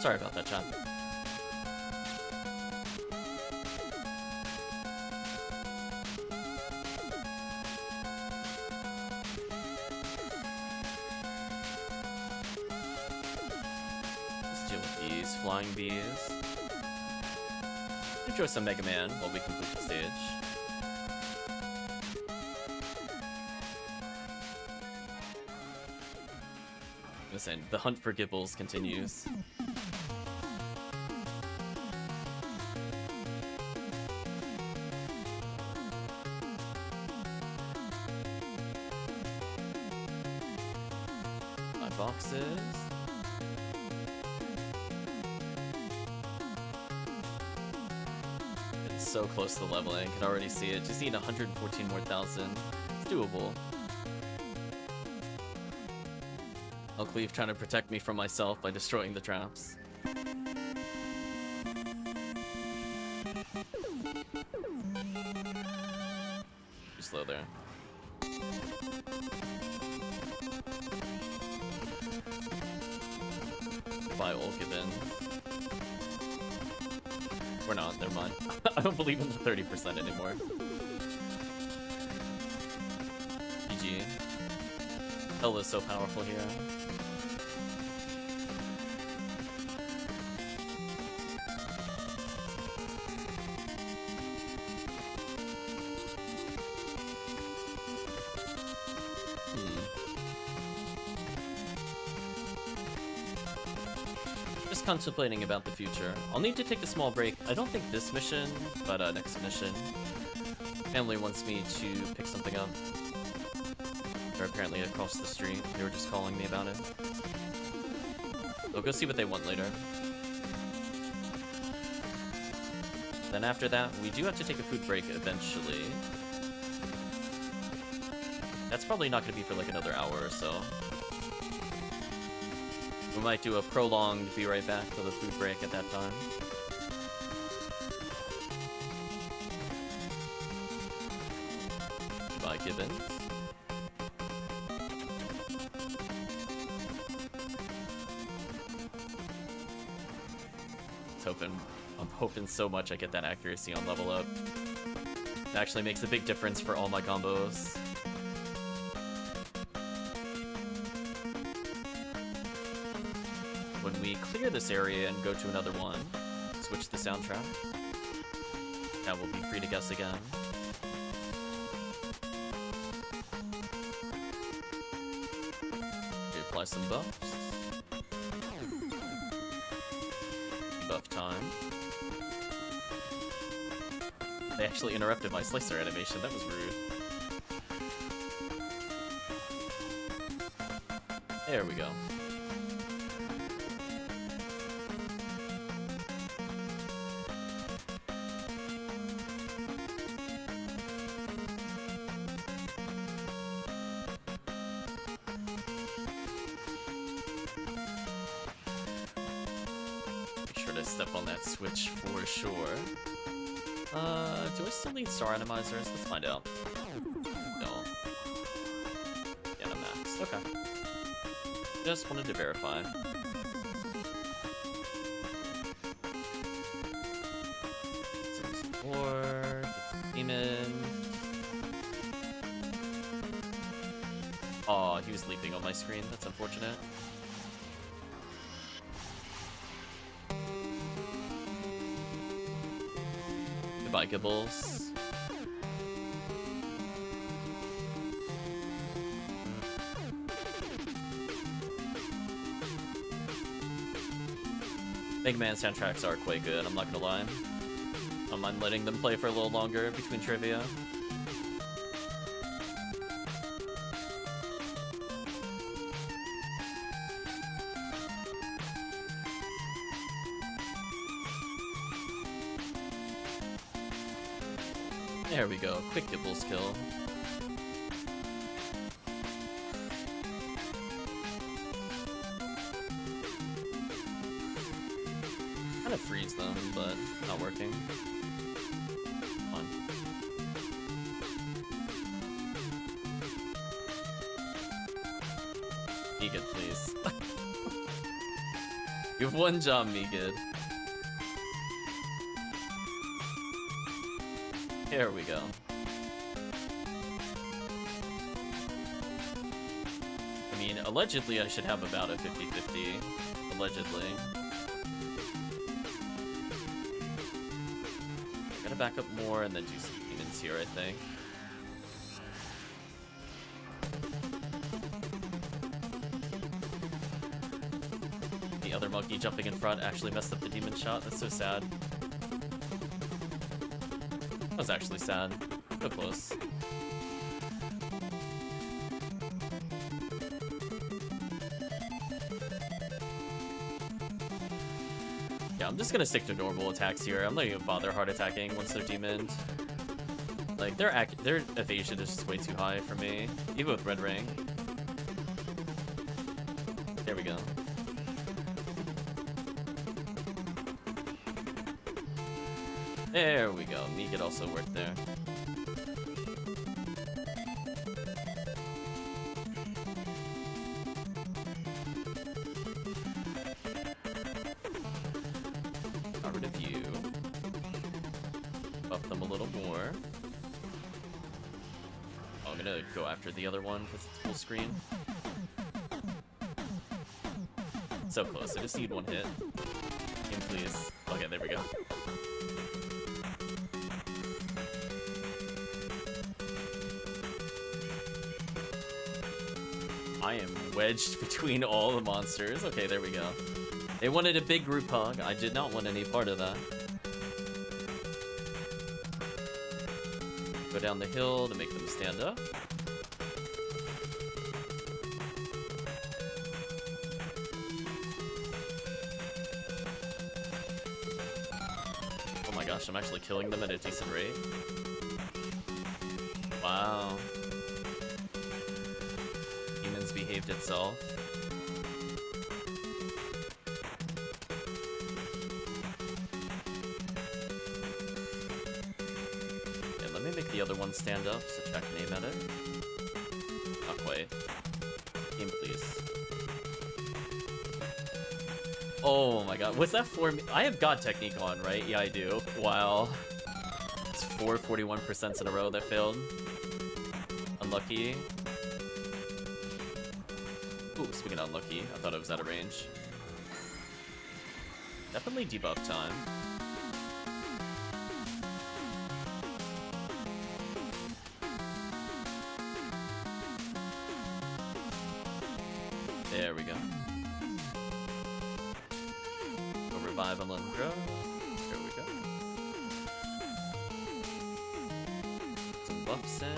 Sorry about that, John. Let's deal with these flying bees. Enjoy some Mega Man while we complete the stage. Listen, the hunt for Gibbles continues. Boxes. It's so close to leveling. Can already see it. Just need 114 more thousand. It's doable. Hellcleave trying to protect me from myself by destroying the traps. Too slow there. By Olgiven. We're not, never mind. I don't believe in the 30% anymore. GG. Hell is so powerful here. Contemplating about the future. I'll need to take a small break. I don't think this mission, but next mission. Family wants me to pick something up. They're apparently across the street. They were just calling me about it. I'll go see what they want later. Then after that, we do have to take a food break eventually. That's probably not going to be for like another hour or so. We might do a prolonged be right back for the food break at that time. Goodbye, Gibbons. I'm hoping so much I get that accuracy on level up. It actually makes a big difference for all my combos. when we clear this area and go to another one, switch the soundtrack. That will be free to guess again. Apply some buffs. Buff time. They actually interrupted my slicer animation. That was rude. There we go. Step on that switch for sure. Do I still need star atomizers? Let's find out. No. Yeah, I'm maxed. Okay. Just wanted to verify. Some support, get some demons. Aw, he was leaping on my screen. That's unfortunate. Goodbye, Gibbles. Mega Man soundtracks are quite good, I'm not gonna lie. I don't mind letting them play for a little longer between trivia. There we go, quick Gibbles kill. Kind of freeze them, but not working. Fun. Megid, please. You have one job, Megid. There we go. I mean, allegedly I should have about a 50-50. Allegedly. I gotta back up more and then do some demons here, I think. The other monkey jumping in front actually messed up the demon shot. That's so sad. That was actually sad. So close. Yeah, I'm just gonna stick to normal attacks here. I'm not even gonna bother hard attacking once they're demoned. Like, their evasion is just way too high for me. Even with Red Ring. There we go. There we go. Megid also worked there. Got rid of you. Buff them a little more. Oh, I'm gonna go after the other one because it's full screen. So close. I just need one hit. Game, please. Okay, there we go. I am wedged between all the monsters. Okay, there we go. They wanted a big group hug. I did not want any part of that. Go down the hill to make them stand up. Oh my gosh, I'm actually killing them at a decent rate. Wow. Behaved itself. Yeah, let me make the other one stand up so Jack can aim at it. Not quite. Aim, please. Oh my god, what's that for me? I have God Technique on, right? Yeah, I do. Wow. It's 41% in a row that failed. Unlucky. Ooh, speaking of unlucky, I thought it was out of range. Definitely debuff time. There we go. Go revive and let him grow. There we go. Some buffs in.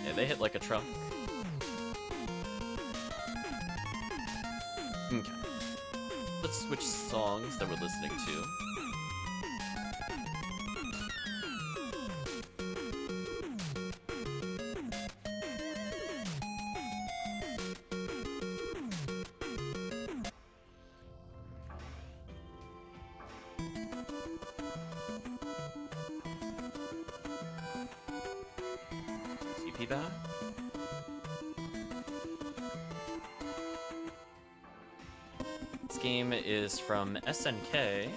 Yeah, they hit like a truck. Okay. Let's switch songs that we're listening to. TP back. This game is from SNK. It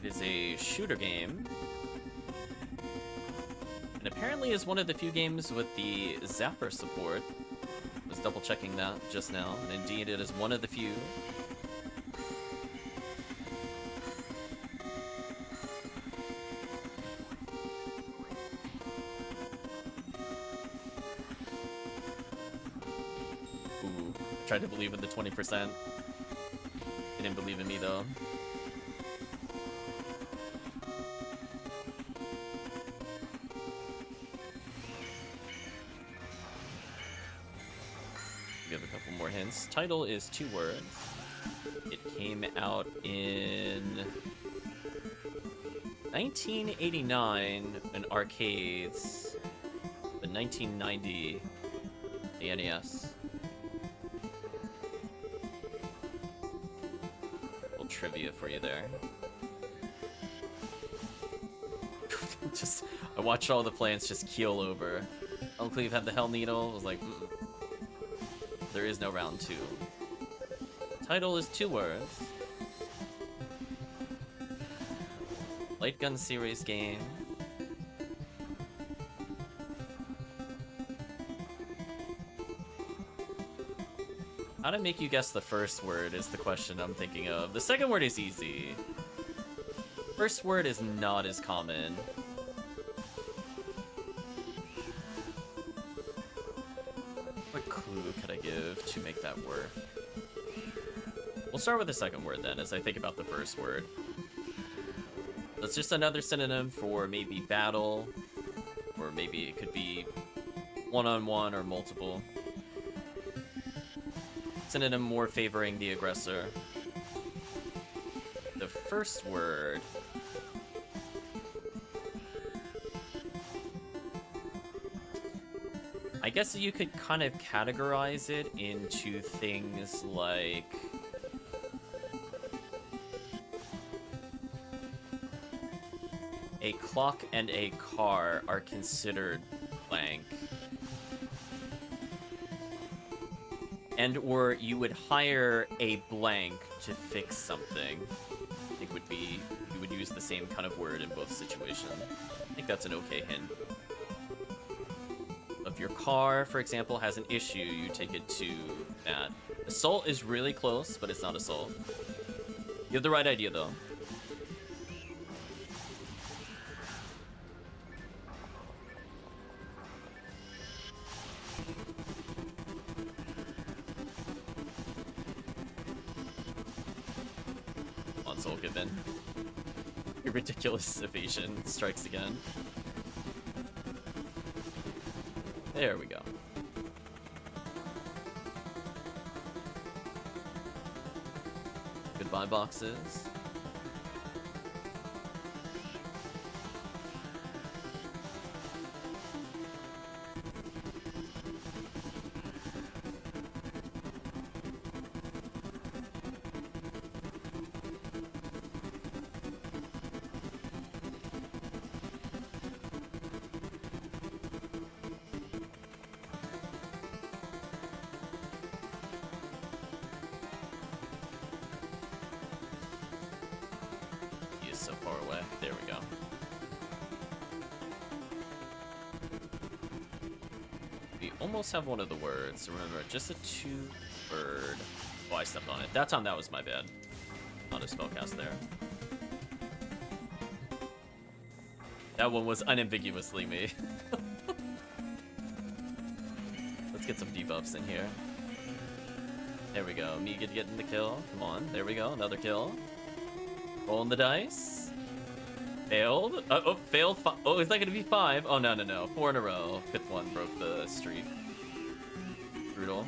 is a shooter game. And apparently is one of the few games with the Zapper support. I was double checking that just now, and indeed it is one of the few. Ooh, tried to believe in the 20%. They didn't believe in me though. Give a couple more hints. Title is 2 words. It came out in 1989 in arcades, but 1990 the NES. Little trivia for you there. Just, I watched all the plants just keel over. Uncle Cleve had the Hell Needle. I was like, there is no round 2. Title is 2 words. Light gun series game. How to make you guess the first word is the question I'm thinking of. The second word is easy. First word is not as common. What clue could I give to make that work? We'll start with the second word then, as I think about the first word. That's just another synonym for maybe battle, or maybe it could be one-on-one or multiple. Synonym more favoring the aggressor. The first word... I guess you could kind of categorize it into things like... a clock and a car are considered blank. And or you would hire a blank to fix something. I think would be, you would use the same kind of word in both situations. I think that's an okay hint. If your car, for example, has an issue, you take it to that. Assault is really close, but it's not assault. You have the right idea, though. On Soul Given. Your ridiculous evasion strikes again. There we go. Goodbye boxes. So far away. There we go. We almost have one of the words. Remember, just a 2-word. Oh, I stepped on it. That time, that was my bad. Not a spellcast there. That one was unambiguously me. Let's get some debuffs in here. There we go. Me getting the kill. Come on. There we go. Another kill. Rolling the dice. Failed. Oh, failed. Oh, is that going to be 5? Oh, no, no, no. 4 in a row. 5th one broke the streak. Brutal.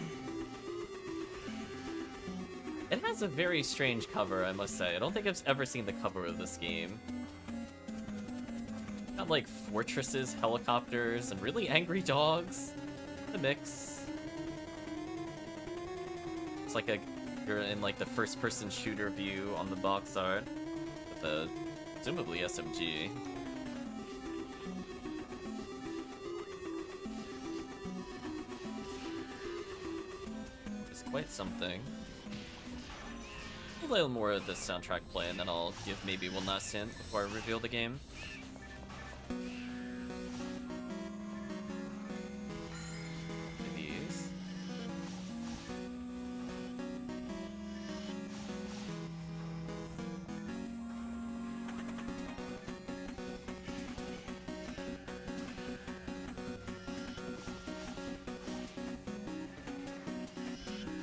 It has a very strange cover, I must say. I don't think I've ever seen the cover of this game. Got like fortresses, helicopters, and really angry dogs. The mix. It's like you're in like the first-person shooter view on the box art with a presumably SMG. It's quite something. A little more of the soundtrack play, and then I'll give maybe one last hint before I reveal the game. These.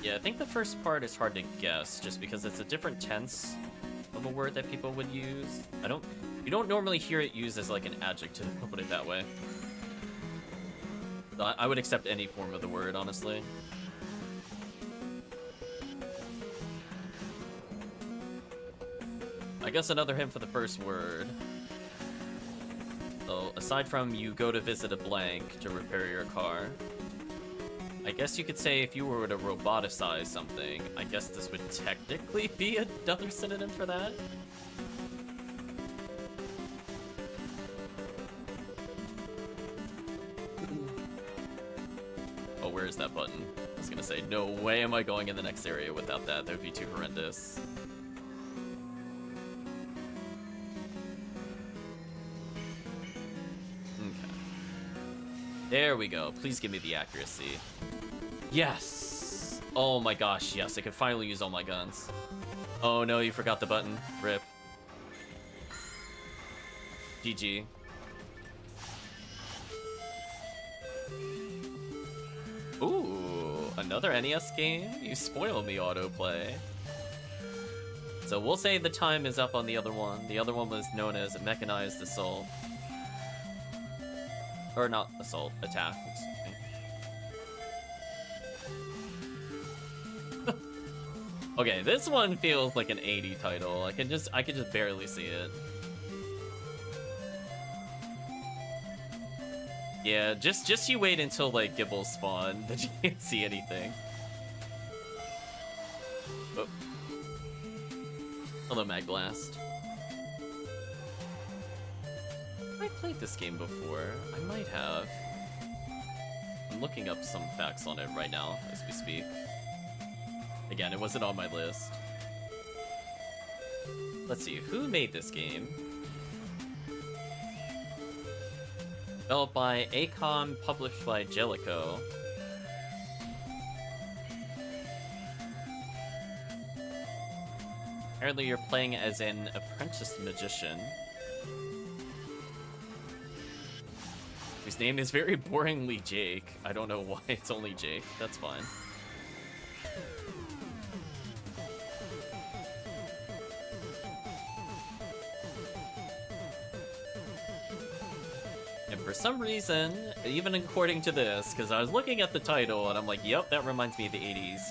Yeah, I think the first part is hard to guess, just because it's a different tense of a word that people would use. You don't normally hear it used as like an adjective, I'll put it that way. I would accept any form of the word, honestly. I guess another hint for the first word. So, aside from you go to visit a blank to repair your car, I guess you could say if you were to roboticize something, I guess this would technically be another synonym for that. Oh, where is that button? I was gonna say, no way am I going in the next area without that. That would be too horrendous. Okay. There we go. Please give me the accuracy. Yes! Oh my gosh, yes. I can finally use all my guns. Oh no, you forgot the button. Rip. GG. Ooh, another NES game? You spoiled me, autoplay. So we'll say the time is up on the other one. The other one was known as Mechanized Assault. Or not Assault, Attack. Okay, this one feels like an 80 title. I can just barely see it. Yeah, just you wait until like Gibbles spawn, then you can't see anything. Oh. Hello, Mag Blast. I played this game before. I might have. I'm looking up some facts on it right now as we speak. Again, it wasn't on my list. Let's see, who made this game? Developed by Acom, published by Jellico. Apparently you're playing as an apprentice magician, whose name is very boringly Jake. I don't know why it's only Jake. That's fine. And for some reason, even according to this, because I was looking at the title and I'm like, yep, that reminds me of the 80s.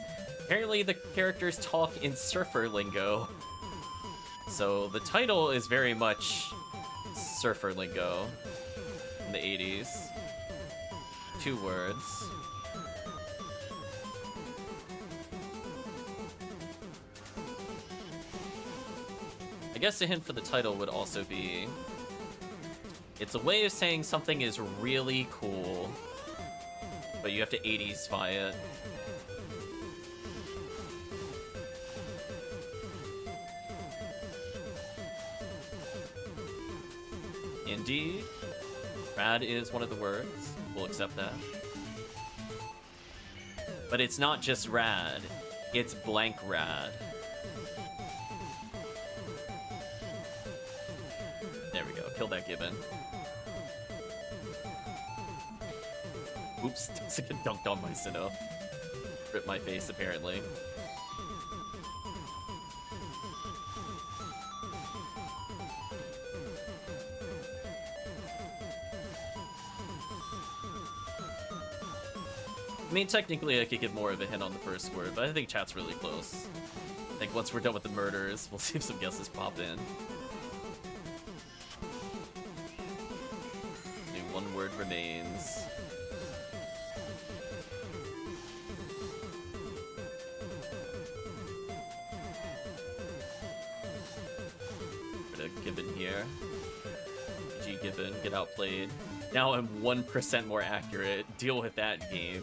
Apparently the characters talk in surfer lingo. So the title is very much surfer lingo in the 80s. 2 words. I guess a hint for the title would also be, it's a way of saying something is really cool, but you have to 80s-fy it. Indeed. Rad is one of the words. We'll accept that. But it's not just rad. It's blank rad. There we go. Kill that gibbon. Oops. Doesn't get dunked on by Sinnoh. Rip my face, apparently. I mean, technically, I could get more of a hint on the first word, but I think chat's really close. I think once we're done with the murders, we'll see if some guesses pop in. Only one word remains. Put a gibbon here. G gibbon, get outplayed. Now I'm 1% more accurate. Deal with that game.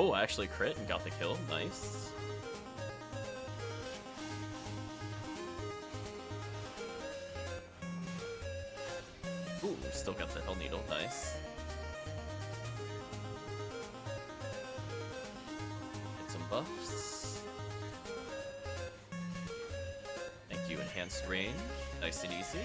Oh, I actually crit and got the kill. Nice. Ooh, still got the Hell Needle. Nice. Get some buffs. Thank you, enhanced range. Nice and easy.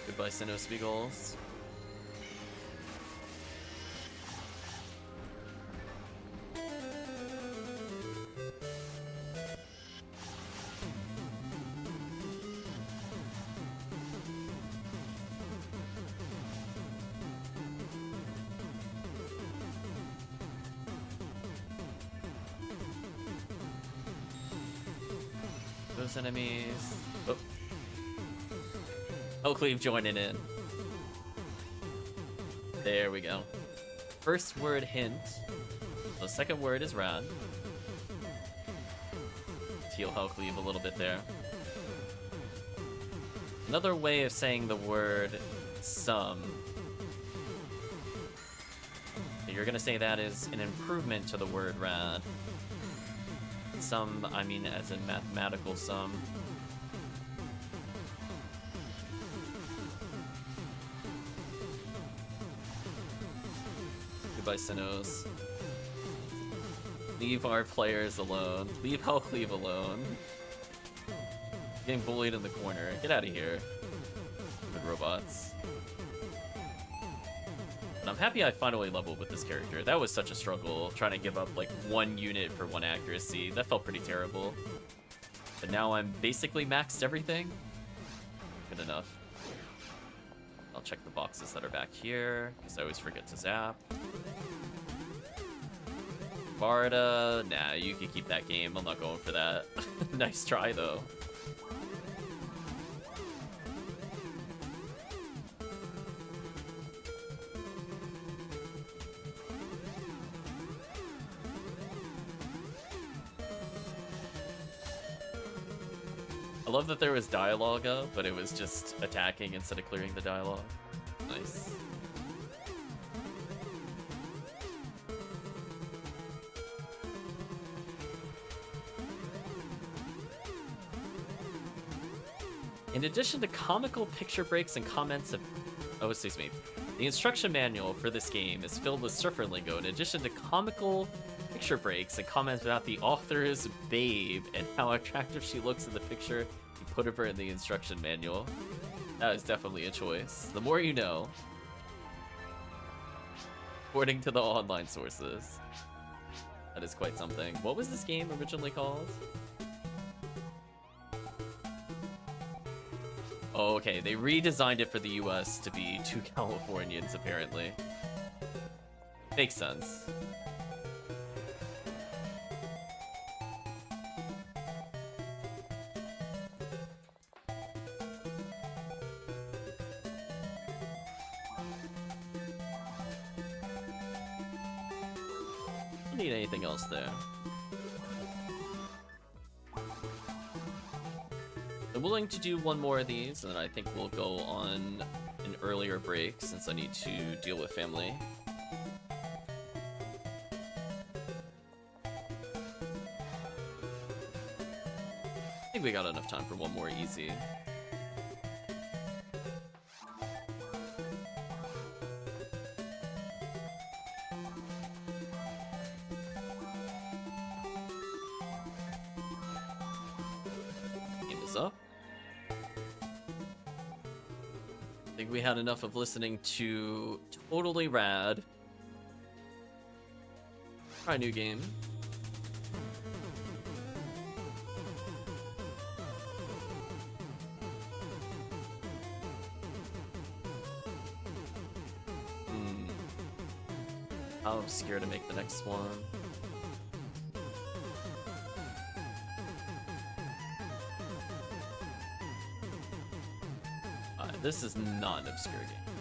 Goodbye, Sinnoh Spiegels. Those enemies. Oh. Oakleaf joining in. There we go. First word hint. The second word is rad. Heal Hellcleave a little bit there. Another way of saying the word some. You're gonna say that is an improvement to the word rad. Some, I mean as in mathematical sum. Goodbye, Sinnohs. Leave our players alone. Leave Hellcleave alone. Getting bullied in the corner. Get out of here. Good robots. But I'm happy I finally leveled with this character. That was such a struggle, trying to give up like 1 unit for 1 accuracy. That felt pretty terrible. But now I'm basically maxed everything. Good enough. I'll check the boxes that are back here, because I always forget to zap. Barda, nah, you can keep that game. I'm not going for that. Nice try, though. I love that there was dialogue up, but it was just attacking instead of clearing the dialogue. Nice. In addition to comical picture breaks and comments of... Oh, excuse me. The instruction manual for this game is filled with surfer lingo in addition to comical picture breaks and comments about the author's babe and how attractive she looks in the picture you put of her in the instruction manual. That is definitely a choice. The more you know. According to the online sources. That is quite something. What was this game originally called? Oh, okay, they redesigned it for the US to be 2 Californians, apparently. Makes sense. Don't need anything else there. I'm willing to do one more of these, and then I think we'll go on an earlier break since I need to deal with family. I think we got enough time for one more easy. Game is up. I think we had enough of listening to Totally Rad. Try a new game. How obscure to make the next one. This is not an obscure game.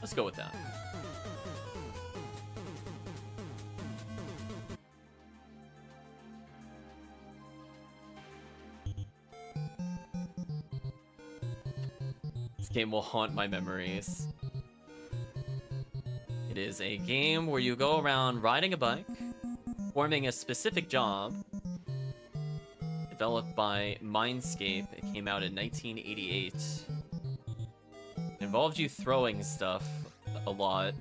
Let's go with that. This game will haunt my memories. It is a game where you go around riding a bike, performing a specific job. Developed by Mindscape. It came out in 1988. Involved you throwing stuff a lot.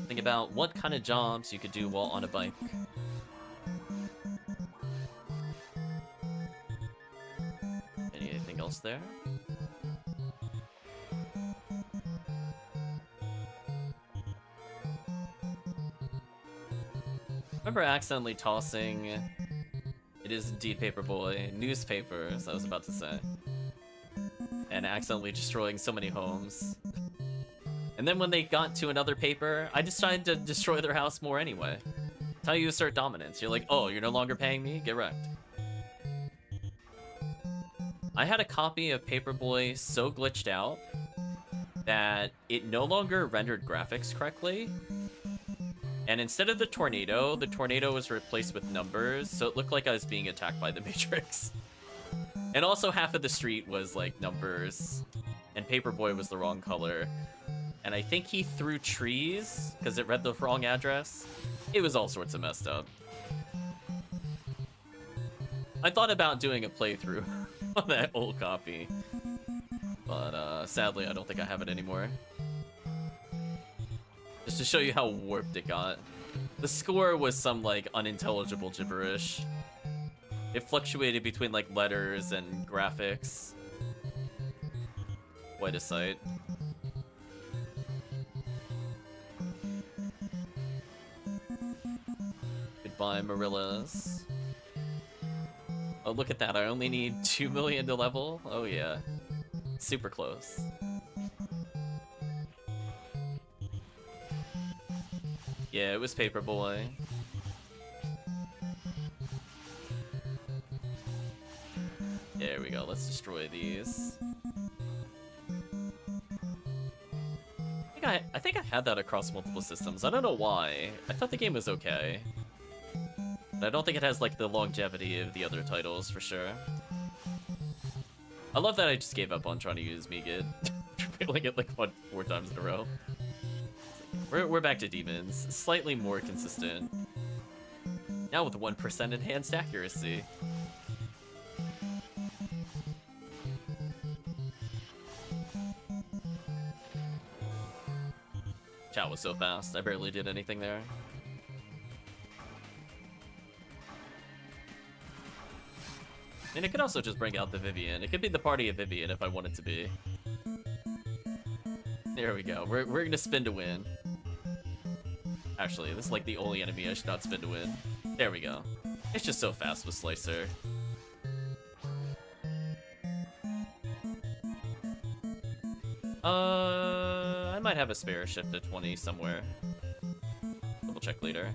Think about what kind of jobs you could do while on a bike. Anything else there? I remember accidentally tossing, it is indeed Paperboy, newspapers, I was about to say. And accidentally destroying so many homes. And then when they got to another paper, I decided to destroy their house more anyway. That's how you assert dominance. You're like, oh, you're no longer paying me? Get wrecked. I had a copy of Paperboy so glitched out that it no longer rendered graphics correctly. And instead of the tornado was replaced with numbers, so it looked like I was being attacked by the Matrix. And also half of the street was like numbers, and Paperboy was the wrong color. And I think he threw trees because it read the wrong address. It was all sorts of messed up. I thought about doing a playthrough on that old copy, but sadly I don't think I have it anymore. Just to show you how warped it got. The score was some, like, unintelligible gibberish. It fluctuated between, like, letters and graphics. Quite a sight. Goodbye, Marillas. Oh, look at that. I only need 2 million to level. Oh, yeah. Super close. Yeah, it was Paperboy. There we go, let's destroy these. I think I had that across multiple systems. I don't know why. I thought the game was okay. But I don't think it has, like, the longevity of the other titles, for sure. I love that I just gave up on trying to use Megid. Failing it, like, 4 times in a row. We're back to demons, slightly more consistent. Now with 1% enhanced accuracy. Chat was so fast, I barely did anything there. And it could also just bring out the Vivian. It could be the party of Vivian if I want it to be. There we go, we're gonna spin to win. Actually, this is like the only enemy I should not spin to win. There we go. It's just so fast with Slicer. I might have a spare shift to 20 somewhere. Double check later.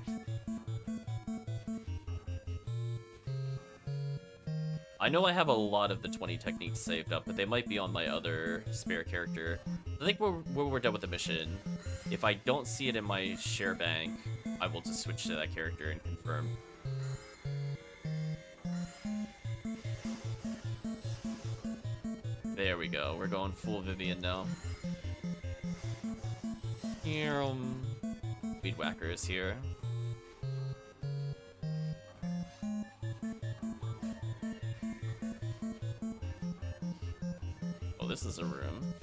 I know I have a lot of the 20 techniques saved up, but they might be on my other spare character. I think when we're done with the mission, if I don't see it in my share bank, I will just switch to that character and confirm. There we go. We're going full Vivian now. Weed Whacker is here. Oh, this is a room.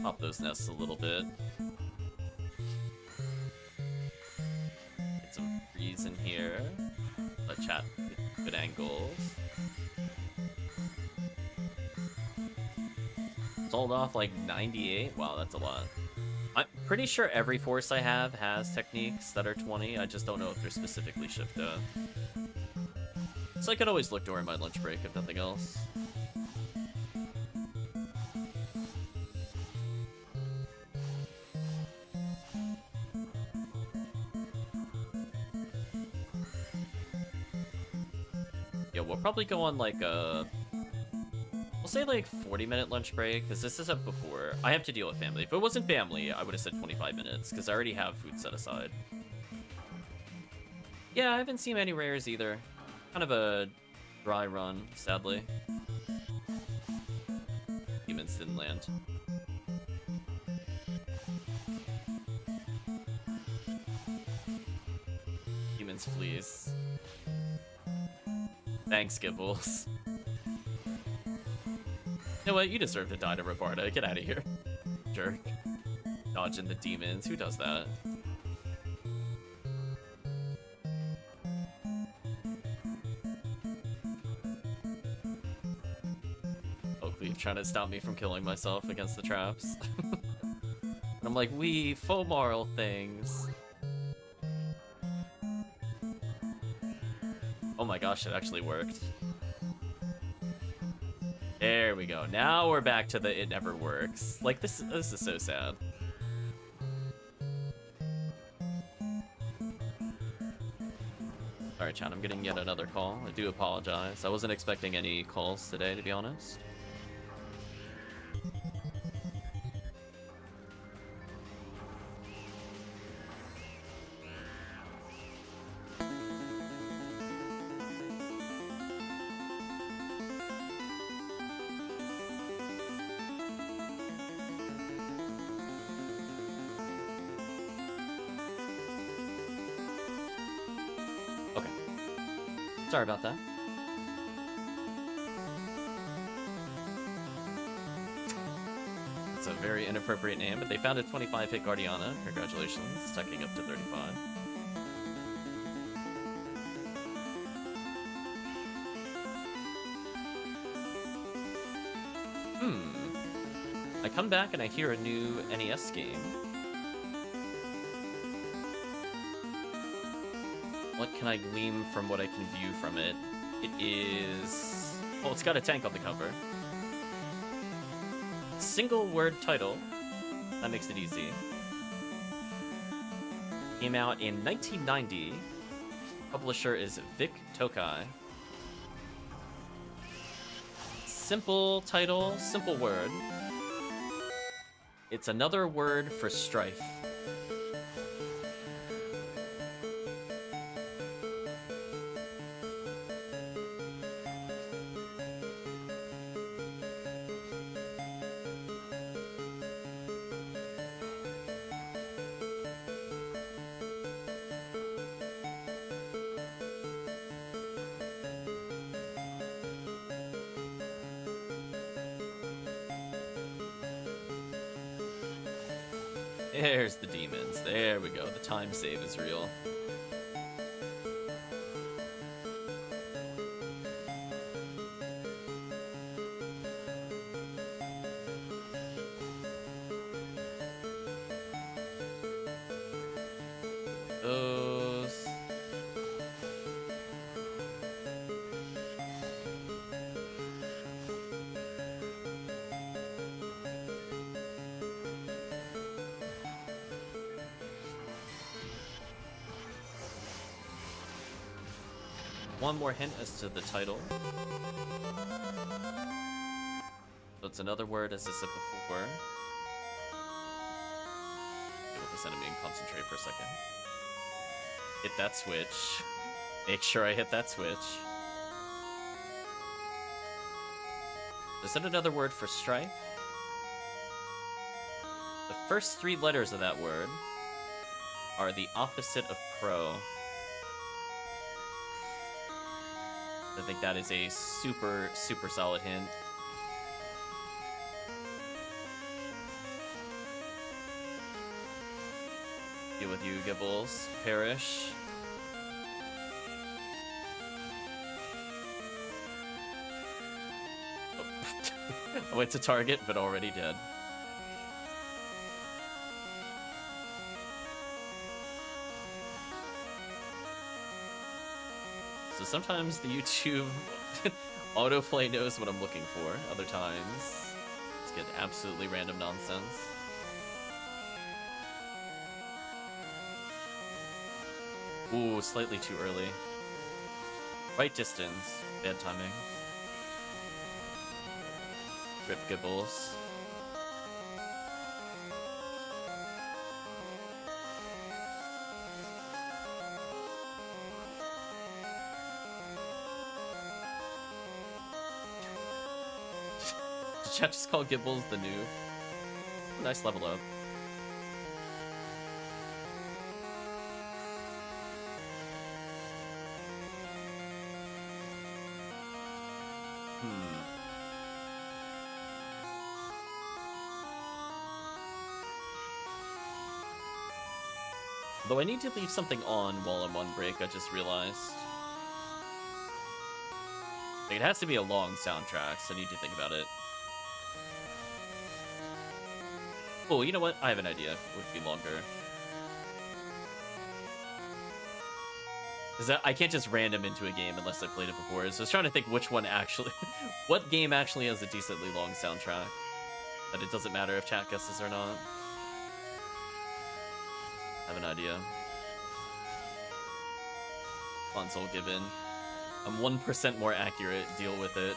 Pop those nests a little bit. Get some trees in here. Let chat get good angles. Sold off like 98? Wow, that's a lot. I'm pretty sure every force I have has techniques that are 20. I just don't know if they're specifically shifted. So I could always look during my lunch break if nothing else. Yeah, we'll probably go on like a... We'll say like 40-minute lunch break, because this isn't before. I have to deal with family. If it wasn't family, I would have said 25 minutes, because I already have food set aside. Yeah, I haven't seen any rares either. Kind of a dry run, sadly. Humans didn't land. Humans fleas. Thanks, Gibbles. You know what? You deserve to die to Rabarda. Get out of here. Jerk. Dodging the demons. Who does that? Oakley trying to stop me from killing myself against the traps. And I'm like, we Fomoral things. Oh my gosh, it actually worked. There we go. Now we're back to the it never works. Like, this is so sad. Alright, chat, I'm getting yet another call. I do apologize. I wasn't expecting any calls today, to be honest. Sorry about that. It's a very inappropriate name, but they found a 25-hit Guardiana. Congratulations, sucking up to 35. I come back and I hear a new NES game. What can I glean from what I can view from it? It is... Well, it's got a tank on the cover. Single word title. That makes it easy. Came out in 1990. Publisher is Vic Tokai. Simple title, simple word. It's another word for strife. There's the demons. There we go. The time save is real. Those... one more hint as to the title. So it's another word, as I said before. Get with this enemy and concentrate for a second. Hit that switch. Make sure I hit that switch. Is that another word for strife? The first 3 letters of that word are the opposite of pro. I think that is a super, super solid hint. Deal with you, Gibbles. Perish. Oh. I went to target, but already dead. So sometimes the YouTube autoplay knows what I'm looking for. Other times, just get absolutely random nonsense. Ooh, slightly too early. Right distance. Bad timing. Rip Gibbles. Did chat just call Gibbles the noob? Nice level up. Though I need to leave something on while I'm on break, I just realized. Like, it has to be a long soundtrack, so I need to think about it. Oh, you know what? I have an idea. It would be longer. Is that I can't just random into a game unless I played it before. So I was trying to think which one actually... what game actually has a decently long soundtrack? That it doesn't matter if chat guesses or not. I have an idea. Console given. I'm 1% more accurate. Deal with it.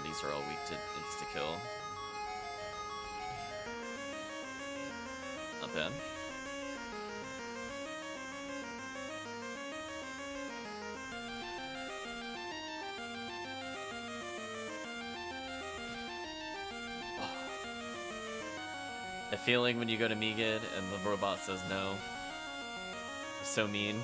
These are all weak to insta-kill. Not bad. A feeling when you go to Megid and the robot says no. It's so mean.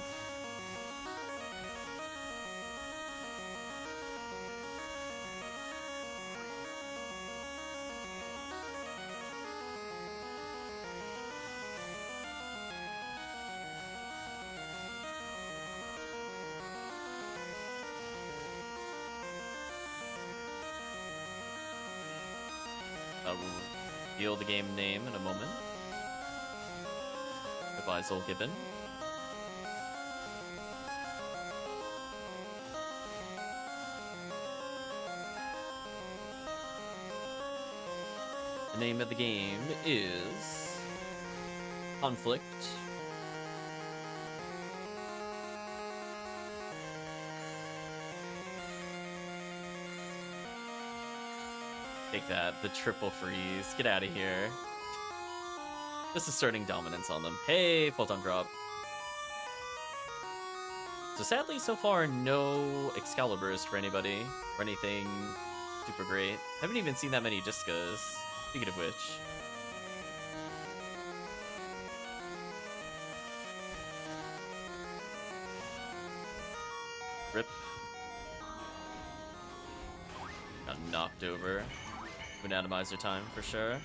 We'll reveal the game name in a moment. Goodbye, Zol Gibbon. The name of the game is Conflict. Take that, the triple freeze. Get out of here. This is asserting dominance on them. Hey, Photon Drop. So sadly, so far, no Excaliburs for anybody, or anything super great. Haven't even seen that many Discas, speaking of which. Rip. Got knocked over. Atomizer time for sure.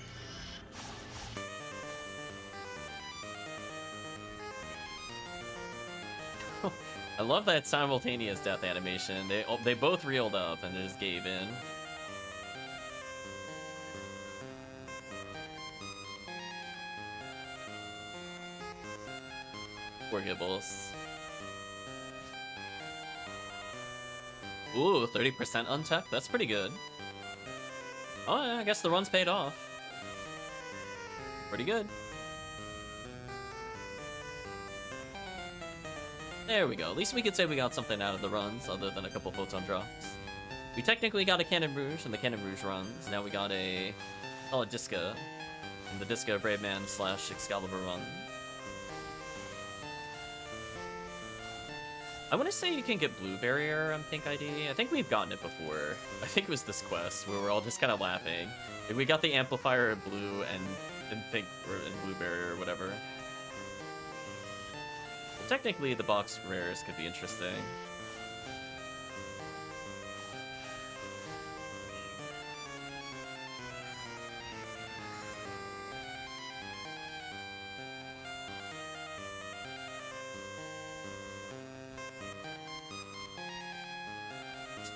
I love that simultaneous death animation. They both reeled up and just gave in. Poor Gibbles. Ooh, 30% untech? That's pretty good. Oh, yeah, I guess the run's paid off. Pretty good. There we go. At least we could say we got something out of the runs, other than a couple photon drops. We technically got a Cannon Rouge and the Cannon Rouge runs. Now we got a solid Disca, and the Disca Brave Man / Excalibur run. I want to say you can get Blue Barrier on Pink ID. I think we've gotten it before. I think it was this quest where we're all just kind of laughing. Like, we got the Amplifier in Blue and Pink or in Blue Barrier or whatever. Well, technically, the box rares could be interesting.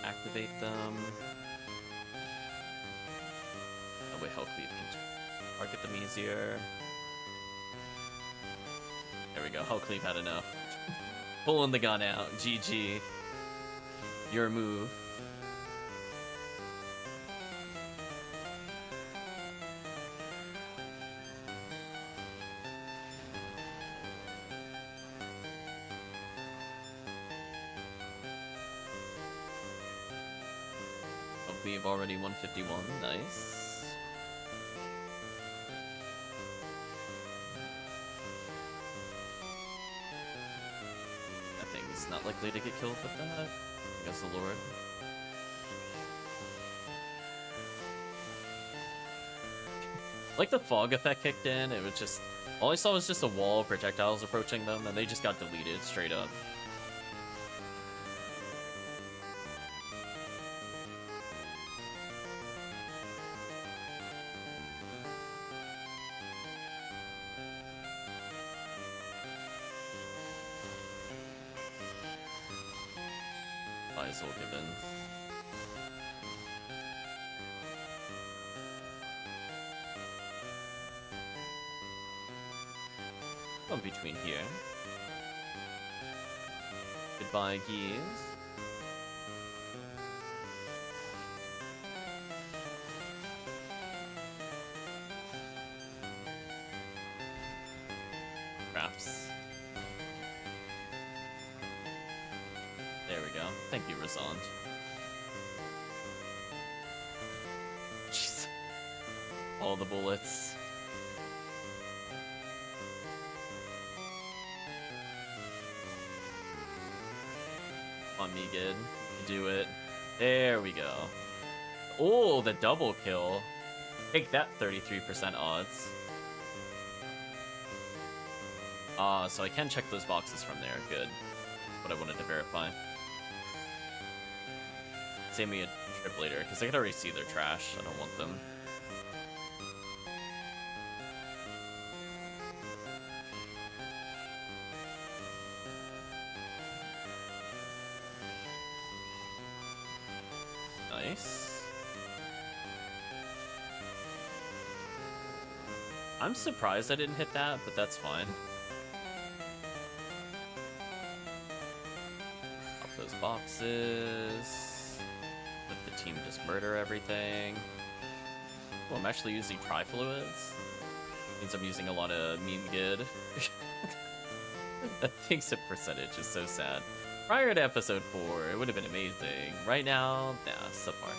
Activate them. That way Hellcleave can target them easier. There we go, Hellcleave had enough. Pulling the gun out, GG. Your move. We've already 151, nice. That thing's not likely to get killed with that. I guess the Lord. Like the fog effect kicked in, it was just... all I saw was just a wall of projectiles approaching them, and they just got deleted straight up. Given. One between here. Goodbye, geese. Craps. There we go. Thank you, Razond. Jeez. All the bullets. Come on, Megan. Do it. There we go. Oh, the double kill. Take that 33% odds. So I can check those boxes from there. Good. What I wanted to verify. Save me a trip later, because I can already see their trash. I don't want them. Nice. I'm surprised I didn't hit that, but that's fine. Pop those boxes. Let the team just murder everything. Oh, I'm actually using Tri-Fluids. Means I'm using a lot of meme good. That thing's a percentage is so sad. Prior to episode 4, it would have been amazing. Right now, nah, subpar.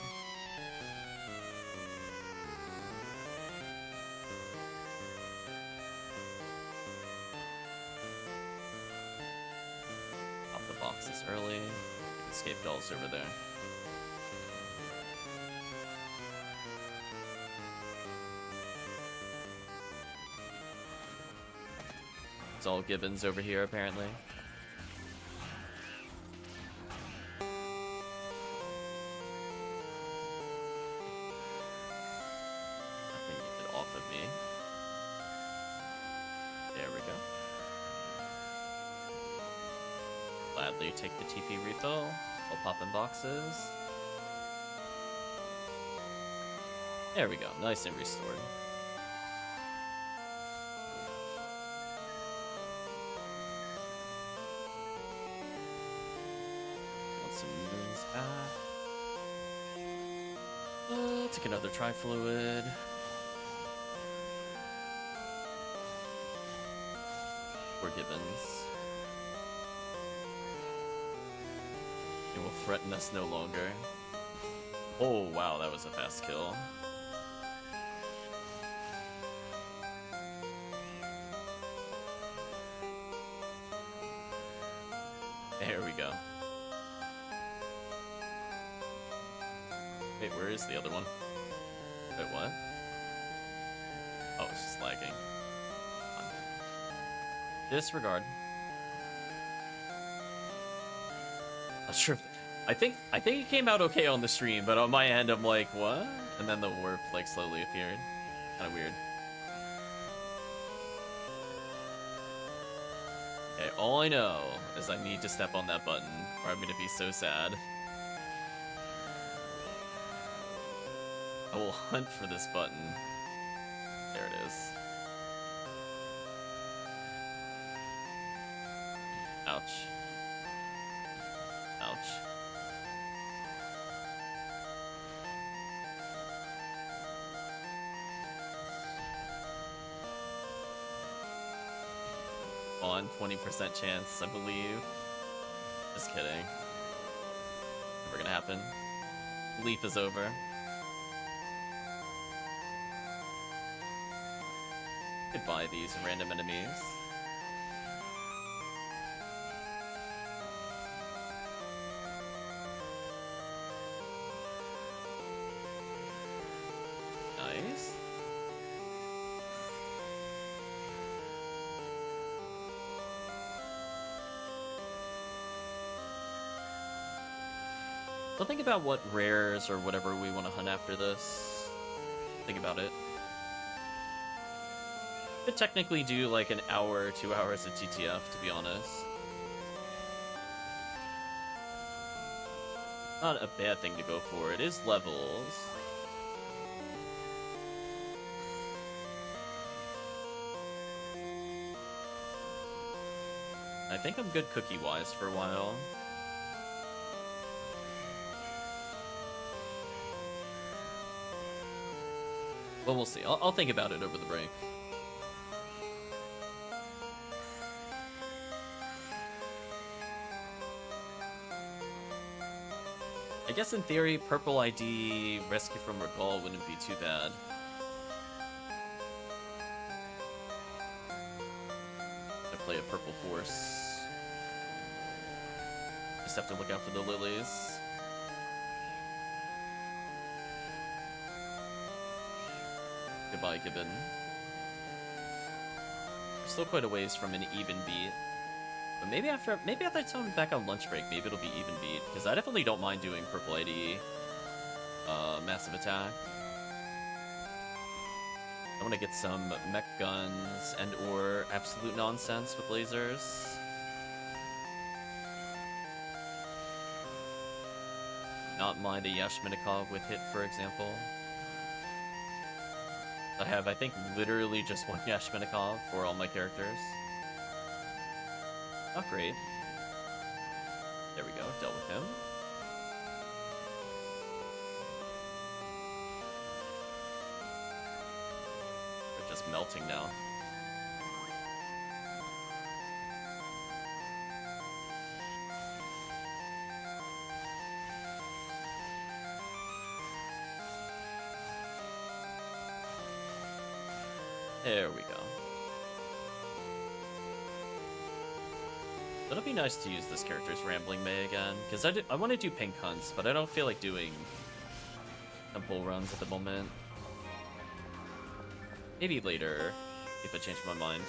Pop the boxes early. Escape dolls over there. It's all Gibbons over here, apparently. Nothing you could off of me. There we go. Gladly take the TP refill. I'll pop in boxes. There we go. Nice and restored. Some moons back. Take another Tri-Fluid. Or Gibbons. It will threaten us no longer. Oh, wow, that was a fast kill. There we go. Wait, where is the other one? Wait, what? Oh, it's just lagging. Disregard. Not sure. I think it came out okay on the stream, but on my end, I'm like, what? And then the warp like slowly appeared. Kind of weird. Okay, all I know is I need to step on that button, or I'm gonna be so sad. I will hunt for this button. There it is. Ouch. Ouch. On 20% chance, I believe. Just kidding. Never gonna happen. Leaf is over. Goodbye, these random enemies. Nice. So think about what rares or whatever we want to hunt after this. Think about it. Could technically do like an hour or 2 hours of TTF, to be honest. Not a bad thing to go for. It is levels. I think I'm good cookie-wise for a while. Well, we'll see. I'll think about it over the break. I guess in theory, purple ID, rescue from Regal wouldn't be too bad. I play a purple force. Just have to look out for the lilies. Goodbye, Gibbon. We're still quite a ways from an even beat. But maybe after the time I'm back on lunch break, maybe it'll be even beat. Because I definitely don't mind doing purple ID massive attack. I want to get some mech guns and or absolute nonsense with lasers. Not mind a Yashminikov with hit, for example. I have, I think, literally just one Yashminikov for all my characters. Not great. There we go, dealt with him. They're just melting now. There we go. It'll be nice to use this character's Rambling May again, because I want to do pink hunts, but I don't feel like doing temple runs at the moment. Maybe later, if I change my mind.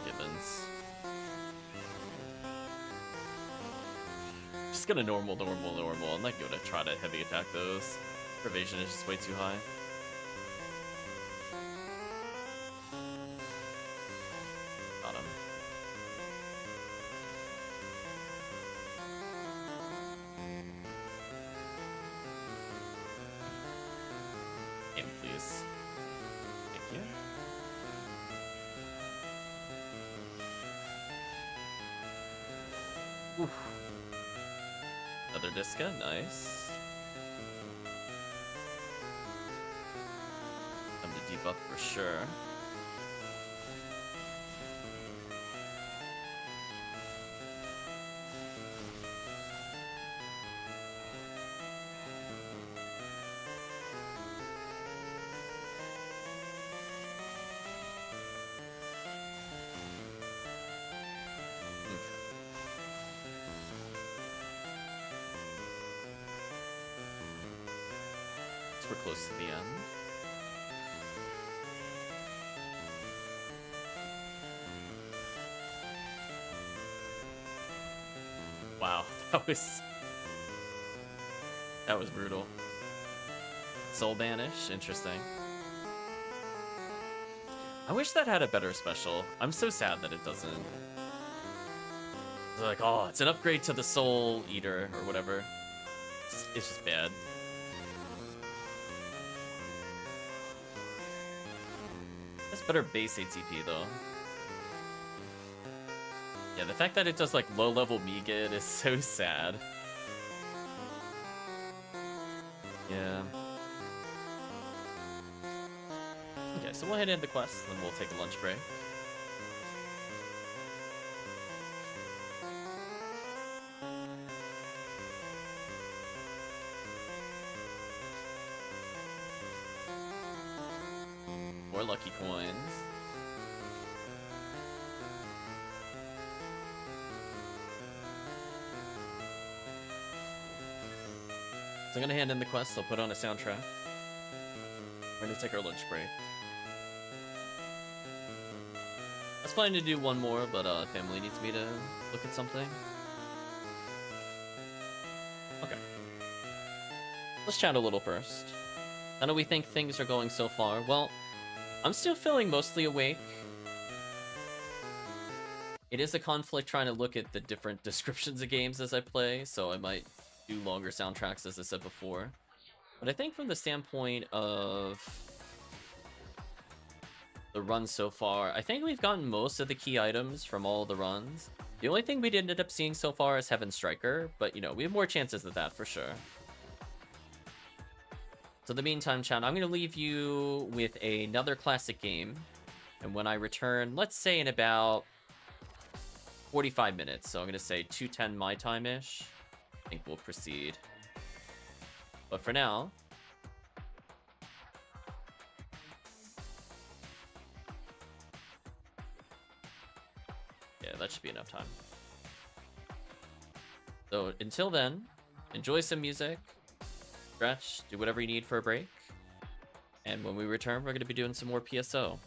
Gibbons. Just gonna normal. I'm not gonna try to heavy attack those. Evasion is just way too high. Got him. Game, please. Thank you. Oof. Another Disca, nice. Time to debuff for sure. We're close to the end. Wow, that was brutal. Soul Banish, interesting. I wish that had a better special. I'm so sad that it doesn't. It's like, oh, it's an upgrade to the Soul Eater or whatever. It's just bad. That's better base ATP though. Yeah, the fact that it does like low-level Megan is so sad. Yeah. Okay, so we'll head into the quest, then we'll take a lunch break. More lucky coins. So I'm gonna hand in the quest, I'll put on a soundtrack. We're gonna take our lunch break. I was planning to do one more, but family needs me to look at something. Okay. Let's chat a little first. How do we think things are going so far? Well, I'm still feeling mostly awake. It is a conflict trying to look at the different descriptions of games as I play, so I might do longer soundtracks, as I said before. But I think from the standpoint of the run so far, I think we've gotten most of the key items from all the runs. The only thing we didn't end up seeing so far is Heaven Striker, but, you know, we have more chances of that for sure. So in the meantime, chat, I'm going to leave you with another classic game. And when I return, let's say in about 45 minutes, so I'm going to say 2:10 my time-ish, I think we'll proceed. But for now, yeah, that should be enough time. So until then, enjoy some music, stretch, do whatever you need for a break. And when we return, we're going to be doing some more PSO.